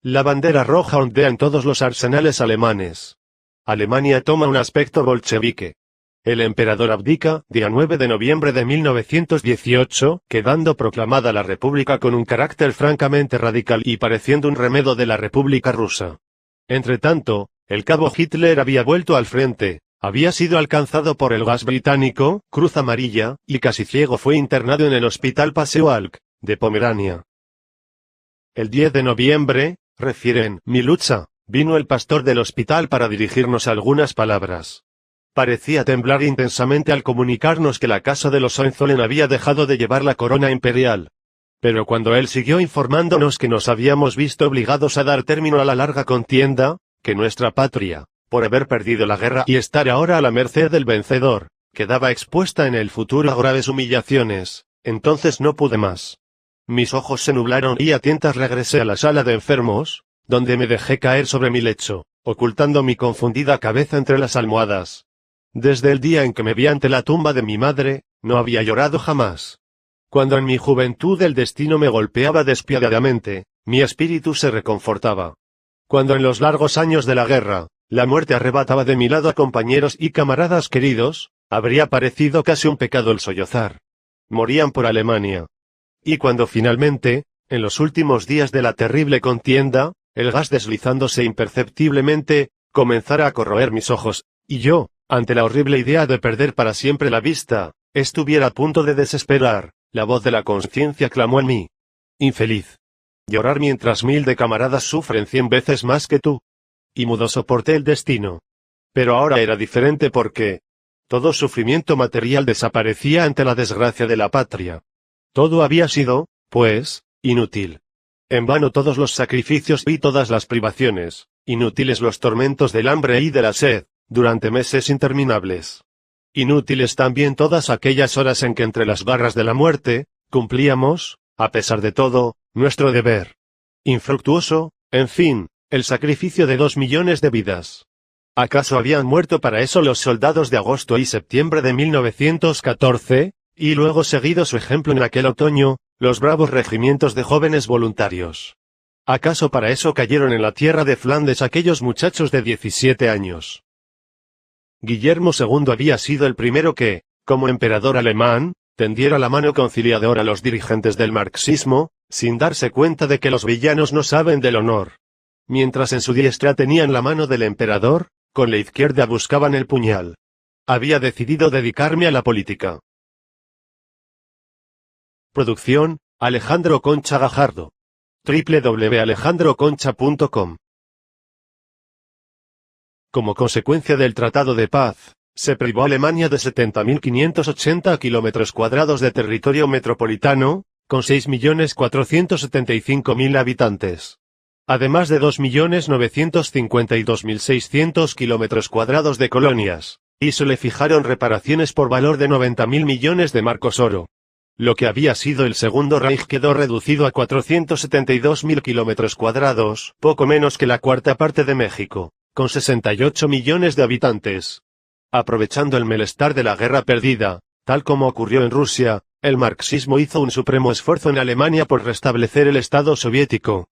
La bandera roja ondea en todos los arsenales alemanes. Alemania toma un aspecto bolchevique. El emperador abdica, día 9 de noviembre de 1918, quedando proclamada la República con un carácter francamente radical y pareciendo un remedo de la República rusa. Entretanto, el cabo Hitler había vuelto al frente, había sido alcanzado por el gas británico, Cruz Amarilla, y casi ciego fue internado en el Hospital Paseo-Alk, de Pomerania. El 10 de noviembre, refieren, mi lucha, vino el pastor del hospital para dirigirnos algunas palabras. parecía temblar intensamente al comunicarnos que la casa de los Hohenzollern había dejado de llevar la corona imperial. Pero cuando él siguió informándonos que nos habíamos visto obligados a dar término a la larga contienda, que nuestra patria, por haber perdido la guerra y estar ahora a la merced del vencedor, quedaba expuesta en el futuro a graves humillaciones, entonces no pude más. Mis ojos se nublaron y a tientas regresé a la sala de enfermos, donde me dejé caer sobre mi lecho, ocultando mi confundida cabeza entre las almohadas. Desde el día en que me vi ante la tumba de mi madre, no había llorado jamás. Cuando en mi juventud el destino me golpeaba despiadadamente, mi espíritu se reconfortaba. Cuando en los largos años de la guerra, la muerte arrebataba de mi lado a compañeros y camaradas queridos, habría parecido casi un pecado el sollozar. Morían por Alemania. Y cuando finalmente, en los últimos días de la terrible contienda, el gas deslizándose imperceptiblemente, comenzara a corroer mis ojos, y yo, ante la horrible idea de perder para siempre la vista, estuviera a punto de desesperar, la voz de la conciencia clamó en mí. Infeliz. Llorar mientras 1000 de camaradas sufren 100 veces más que tú. Y mudo soporté el destino. Pero ahora era diferente porque todo sufrimiento material desaparecía ante la desgracia de la patria. Todo había sido, pues, inútil. En vano todos los sacrificios y todas las privaciones, inútiles los tormentos del hambre y de la sed, durante meses interminables. Inútiles también todas aquellas horas en que entre las garras de la muerte, cumplíamos, a pesar de todo, nuestro deber. Infructuoso, en fin, el sacrificio de 2 millones de vidas. ¿Acaso habían muerto para eso los soldados de agosto y septiembre de 1914, y luego seguido su ejemplo en aquel otoño, los bravos regimientos de jóvenes voluntarios? ¿Acaso para eso cayeron en la tierra de Flandes aquellos muchachos de 17 años? Guillermo II había sido el primero que, como emperador alemán, tendiera la mano conciliadora a los dirigentes del marxismo, sin darse cuenta de que los villanos no saben del honor. Mientras en su diestra tenían la mano del emperador, con la izquierda buscaban el puñal. Había decidido dedicarme a la política. Producción, Alejandro Concha Gajardo. www.alejandroconcha.com. Como consecuencia del Tratado de Paz, se privó a Alemania de 70.580 kilómetros cuadrados de territorio metropolitano, con 6.475.000 habitantes. Además de 2.952.600 kilómetros cuadrados de colonias, y se le fijaron reparaciones por valor de 90.000 millones de marcos oro. Lo que había sido el Segundo Reich quedó reducido a 472.000 kilómetros cuadrados, poco menos que la cuarta parte de México, con 68 millones de habitantes. Aprovechando el malestar de la guerra perdida, tal como ocurrió en Rusia, el marxismo hizo un supremo esfuerzo en Alemania por restablecer el Estado soviético.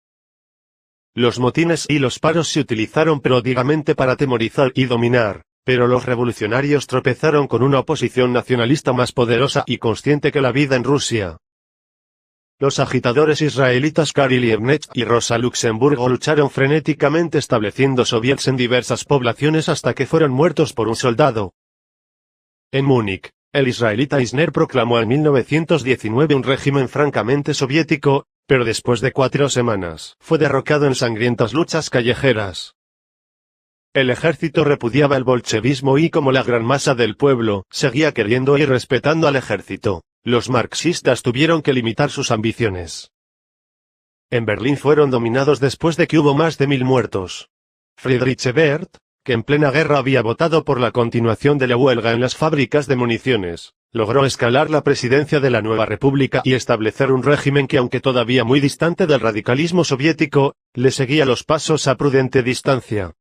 Los motines y los paros se utilizaron pródigamente para atemorizar y dominar, pero los revolucionarios tropezaron con una oposición nacionalista más poderosa y consciente que la vida en Rusia. Los agitadores israelitas Karel Liebknecht y Rosa Luxemburgo lucharon frenéticamente estableciendo soviets en diversas poblaciones hasta que fueron muertos por un soldado. En Múnich, el israelita Eisner proclamó en 1919 un régimen francamente soviético, pero después de 4 semanas fue derrocado en sangrientas luchas callejeras. El ejército repudiaba el bolchevismo y como la gran masa del pueblo seguía queriendo y respetando al ejército, los marxistas tuvieron que limitar sus ambiciones. En Berlín fueron dominados después de que hubo más de 1000 muertos. Friedrich Ebert, que en plena guerra había votado por la continuación de la huelga en las fábricas de municiones, logró escalar la presidencia de la nueva república y establecer un régimen que, aunque todavía muy distante del radicalismo soviético, le seguía los pasos a prudente distancia.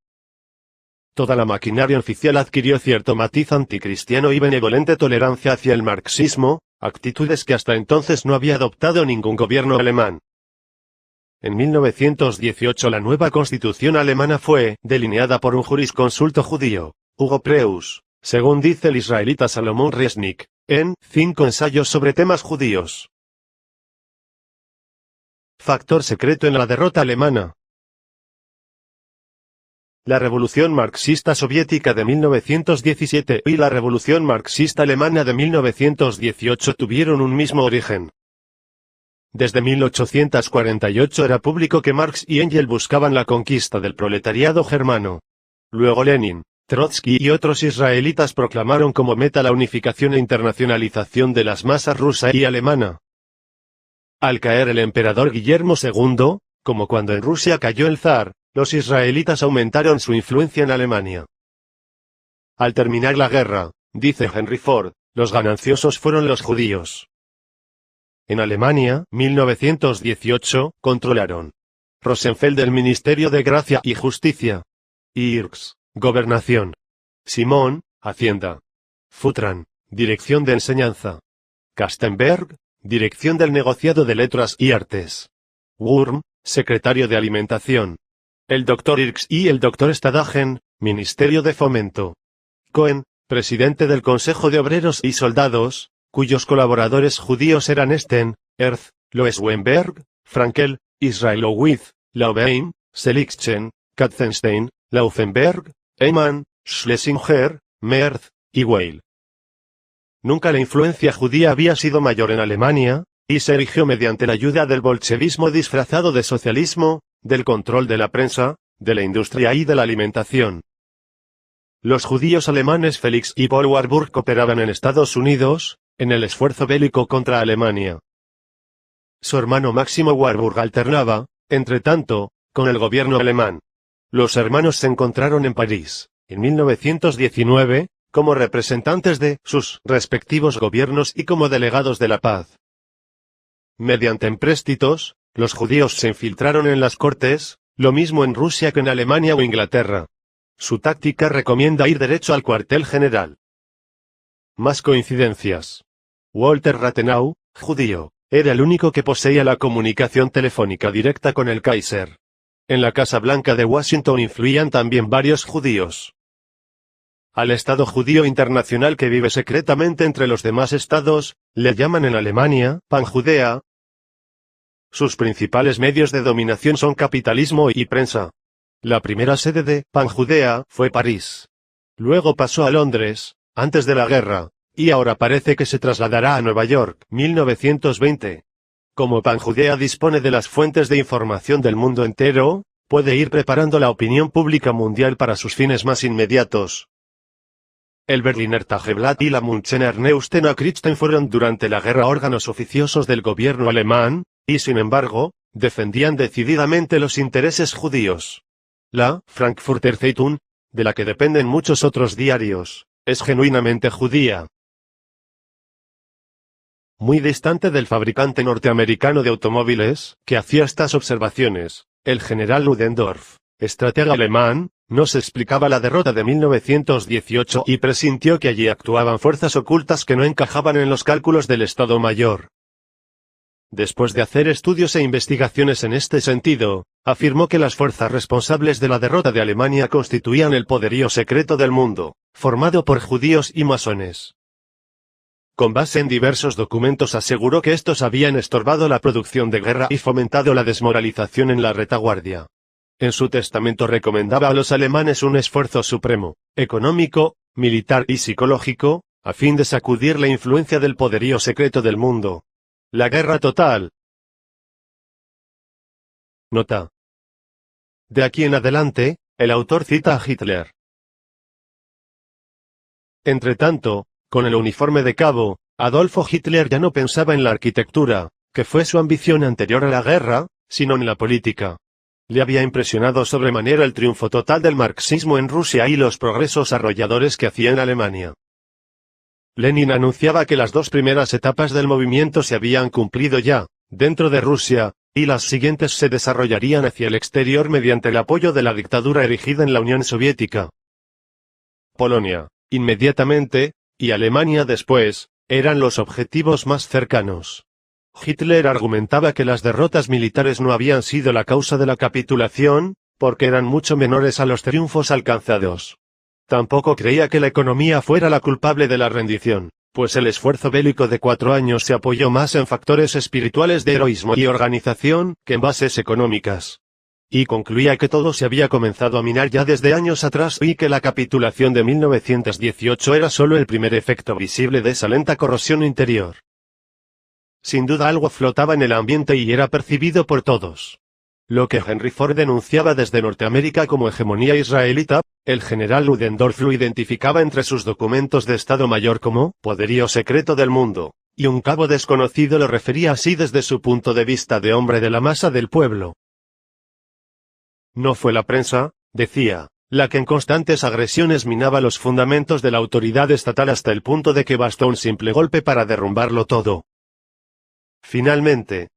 Toda la maquinaria oficial adquirió cierto matiz anticristiano y benevolente tolerancia hacia el marxismo, actitudes que hasta entonces no había adoptado ningún gobierno alemán. En 1918 la nueva constitución alemana fue delineada por un jurisconsulto judío, Hugo Preus, según dice el israelita Salomón Resnick, en 5 ensayos sobre temas judíos. Factor secreto en la derrota alemana. La Revolución Marxista Soviética de 1917 y la Revolución Marxista Alemana de 1918 tuvieron un mismo origen. Desde 1848 era público que Marx y Engels buscaban la conquista del proletariado germano. Luego Lenin, Trotsky y otros israelitas proclamaron como meta la unificación e internacionalización de las masas rusa y alemana. Al caer el emperador Guillermo II, como cuando en Rusia cayó el zar, los israelitas aumentaron su influencia en Alemania. Al terminar la guerra, dice Henry Ford, los gananciosos fueron los judíos. En Alemania, 1918, controlaron Rosenfeld el Ministerio de Gracia y Justicia. Irks, Gobernación. Simón, Hacienda. Futran, Dirección de Enseñanza. Kastenberg, Dirección del Negociado de Letras y Artes. Wurm, Secretario de Alimentación. El Dr. Irks y el Dr. Stadagen, Ministerio de Fomento. Cohen, Presidente del Consejo de Obreros y Soldados, cuyos colaboradores judíos eran Sten, Erz, Loes Weinberg, Frankel, Israel Owitz, Laubein, Seligschen, Katzenstein, Laufenberg, Eymann, Schlesinger, Merz, y Weil. Nunca la influencia judía había sido mayor en Alemania, y se erigió mediante la ayuda del bolchevismo disfrazado de socialismo, del control de la prensa, de la industria y de la alimentación. Los judíos alemanes Felix y Paul Warburg cooperaban en Estados Unidos, en el esfuerzo bélico contra Alemania. Su hermano Máximo Warburg alternaba, entre tanto, con el gobierno alemán. Los hermanos se encontraron en París, en 1919, como representantes de sus respectivos gobiernos y como delegados de la paz. Mediante empréstitos, los judíos se infiltraron en las cortes, lo mismo en Rusia que en Alemania o Inglaterra. Su táctica recomienda ir derecho al cuartel general. Más coincidencias. Walter Rathenau, judío, era el único que poseía la comunicación telefónica directa con el Kaiser. En la Casa Blanca de Washington influían también varios judíos. Al Estado judío internacional que vive secretamente entre los demás estados, le llaman en Alemania, Panjudea. Sus principales medios de dominación son capitalismo y prensa. La primera sede de Panjudea fue París. Luego pasó a Londres, antes de la guerra, y ahora parece que se trasladará a Nueva York, 1920. Como Panjudea dispone de las fuentes de información del mundo entero, puede ir preparando la opinión pública mundial para sus fines más inmediatos. El Berliner Tageblatt y la Münchener Neueste fueron durante la guerra órganos oficiosos del gobierno alemán, y sin embargo, defendían decididamente los intereses judíos. La Frankfurter Zeitung, de la que dependen muchos otros diarios, es genuinamente judía. Muy distante del fabricante norteamericano de automóviles, que hacía estas observaciones, el general Ludendorff, estratega alemán, no se explicaba la derrota de 1918 y presintió que allí actuaban fuerzas ocultas que no encajaban en los cálculos del Estado Mayor. Después de hacer estudios e investigaciones en este sentido, afirmó que las fuerzas responsables de la derrota de Alemania constituían el poderío secreto del mundo, formado por judíos y masones. Con base en diversos documentos aseguró que estos habían estorbado la producción de guerra y fomentado la desmoralización en la retaguardia. En su testamento recomendaba a los alemanes un esfuerzo supremo, económico, militar y psicológico, a fin de sacudir la influencia del poderío secreto del mundo. La guerra total. Nota. De aquí en adelante, el autor cita a Hitler. Entretanto, con el uniforme de cabo, Adolfo Hitler ya no pensaba en la arquitectura, que fue su ambición anterior a la guerra, sino en la política. Le había impresionado sobremanera el triunfo total del marxismo en Rusia y los progresos arrolladores que hacía en Alemania. Lenin anunciaba que las dos primeras etapas del movimiento se habían cumplido ya, dentro de Rusia, y las siguientes se desarrollarían hacia el exterior mediante el apoyo de la dictadura erigida en la Unión Soviética. Polonia, inmediatamente, y Alemania después, eran los objetivos más cercanos. Hitler argumentaba que las derrotas militares no habían sido la causa de la capitulación, porque eran mucho menores a los triunfos alcanzados. Tampoco creía que la economía fuera la culpable de la rendición, pues el esfuerzo bélico de 4 años se apoyó más en factores espirituales de heroísmo y organización que en bases económicas. Y concluía que todo se había comenzado a minar ya desde años atrás y que la capitulación de 1918 era solo el primer efecto visible de esa lenta corrosión interior. Sin duda algo flotaba en el ambiente y era percibido por todos. Lo que Henry Ford denunciaba desde Norteamérica como hegemonía israelita, el general Ludendorff lo identificaba entre sus documentos de Estado Mayor como poderío secreto del mundo, y un cabo desconocido lo refería así desde su punto de vista de hombre de la masa del pueblo. No fue la prensa, decía, la que en constantes agresiones minaba los fundamentos de la autoridad estatal hasta el punto de que bastó un simple golpe para derrumbarlo todo. Finalmente,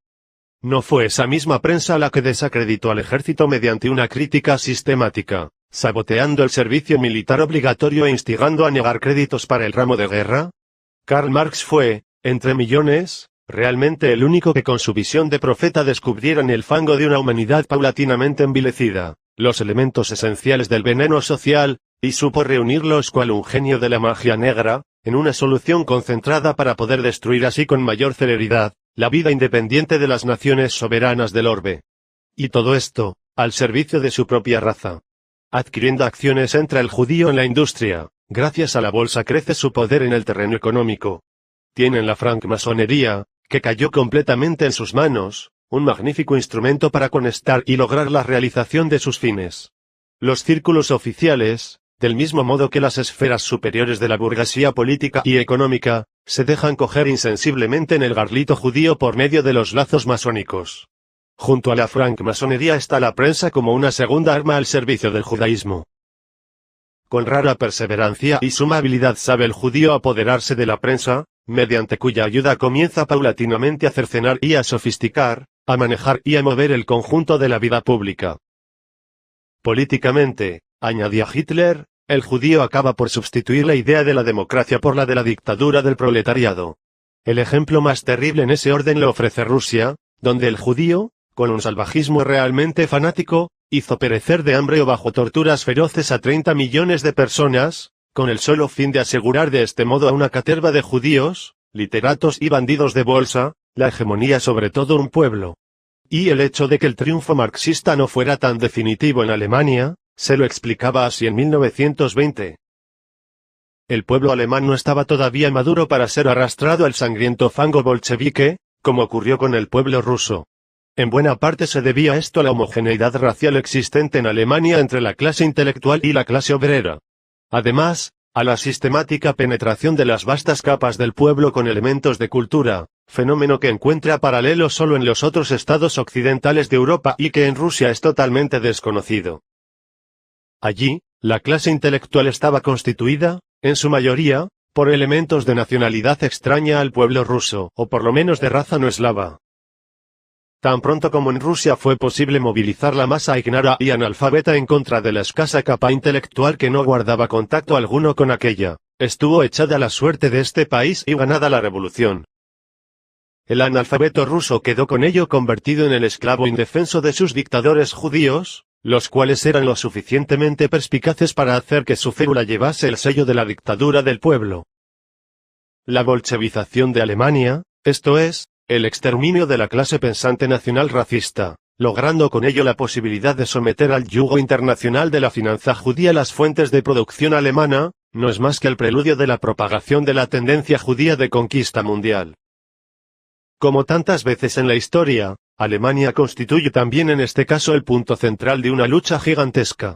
no fue esa misma prensa la que desacreditó al ejército mediante una crítica sistemática, saboteando el servicio militar obligatorio e instigando a negar créditos para el ramo de guerra. Karl Marx fue, entre millones, realmente el único que con su visión de profeta descubriera en el fango de una humanidad paulatinamente envilecida los elementos esenciales del veneno social, y supo reunirlos cual un genio de la magia negra, en una solución concentrada para poder destruir así con mayor celeridad la vida independiente de las naciones soberanas del orbe. Y todo esto, al servicio de su propia raza. Adquiriendo acciones entra el judío en la industria, gracias a la bolsa crece su poder en el terreno económico. Tienen la francmasonería, que cayó completamente en sus manos, un magnífico instrumento para conectar y lograr la realización de sus fines. Los círculos oficiales, del mismo modo que las esferas superiores de la burguesía política y económica, se dejan coger insensiblemente en el garlito judío por medio de los lazos masónicos. Junto a la francmasonería está la prensa como una segunda arma al servicio del judaísmo. Con rara perseverancia y suma habilidad sabe el judío apoderarse de la prensa, mediante cuya ayuda comienza paulatinamente a cercenar y a sofisticar, a manejar y a mover el conjunto de la vida pública. Políticamente, añadía Hitler, el judío acaba por sustituir la idea de la democracia por la de la dictadura del proletariado. El ejemplo más terrible en ese orden lo ofrece Rusia, donde el judío, con un salvajismo realmente fanático, hizo perecer de hambre o bajo torturas feroces a 30 millones de personas, con el solo fin de asegurar de este modo a una caterva de judíos, literatos y bandidos de bolsa, la hegemonía sobre todo un pueblo. Y el hecho de que el triunfo marxista no fuera tan definitivo en Alemania, se lo explicaba así en 1920. El pueblo alemán no estaba todavía maduro para ser arrastrado al sangriento fango bolchevique, como ocurrió con el pueblo ruso. En buena parte se debía esto a la homogeneidad racial existente en Alemania entre la clase intelectual y la clase obrera. Además, a la sistemática penetración de las vastas capas del pueblo con elementos de cultura, fenómeno que encuentra paralelo solo en los otros estados occidentales de Europa y que en Rusia es totalmente desconocido. Allí, la clase intelectual estaba constituida, en su mayoría, por elementos de nacionalidad extraña al pueblo ruso, o por lo menos de raza no eslava. Tan pronto como en Rusia fue posible movilizar la masa ignara y analfabeta en contra de la escasa capa intelectual que no guardaba contacto alguno con aquella, estuvo echada la suerte de este país y ganada la revolución. El analfabeto ruso quedó con ello convertido en el esclavo indefenso de sus dictadores judíos, los cuales eran lo suficientemente perspicaces para hacer que su férula llevase el sello de la dictadura del pueblo. La bolchevización de Alemania, esto es, el exterminio de la clase pensante nacional racista, logrando con ello la posibilidad de someter al yugo internacional de la finanza judía las fuentes de producción alemana, no es más que el preludio de la propagación de la tendencia judía de conquista mundial. Como tantas veces en la historia, Alemania constituye también en este caso el punto central de una lucha gigantesca.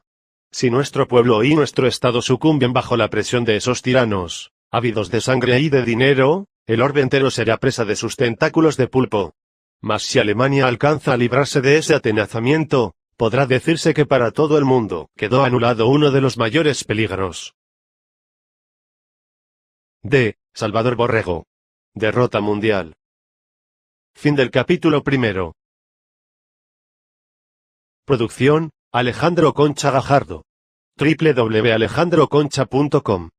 Si nuestro pueblo y nuestro Estado sucumben bajo la presión de esos tiranos, ávidos de sangre y de dinero, el orbe entero será presa de sus tentáculos de pulpo. Mas si Alemania alcanza a librarse de ese atenazamiento, podrá decirse que para todo el mundo quedó anulado uno de los mayores peligros. D. Salvador Borrego. Derrota mundial. Fin del capítulo 1. Producción, Alejandro Concha Gajardo. www.alejandroconcha.com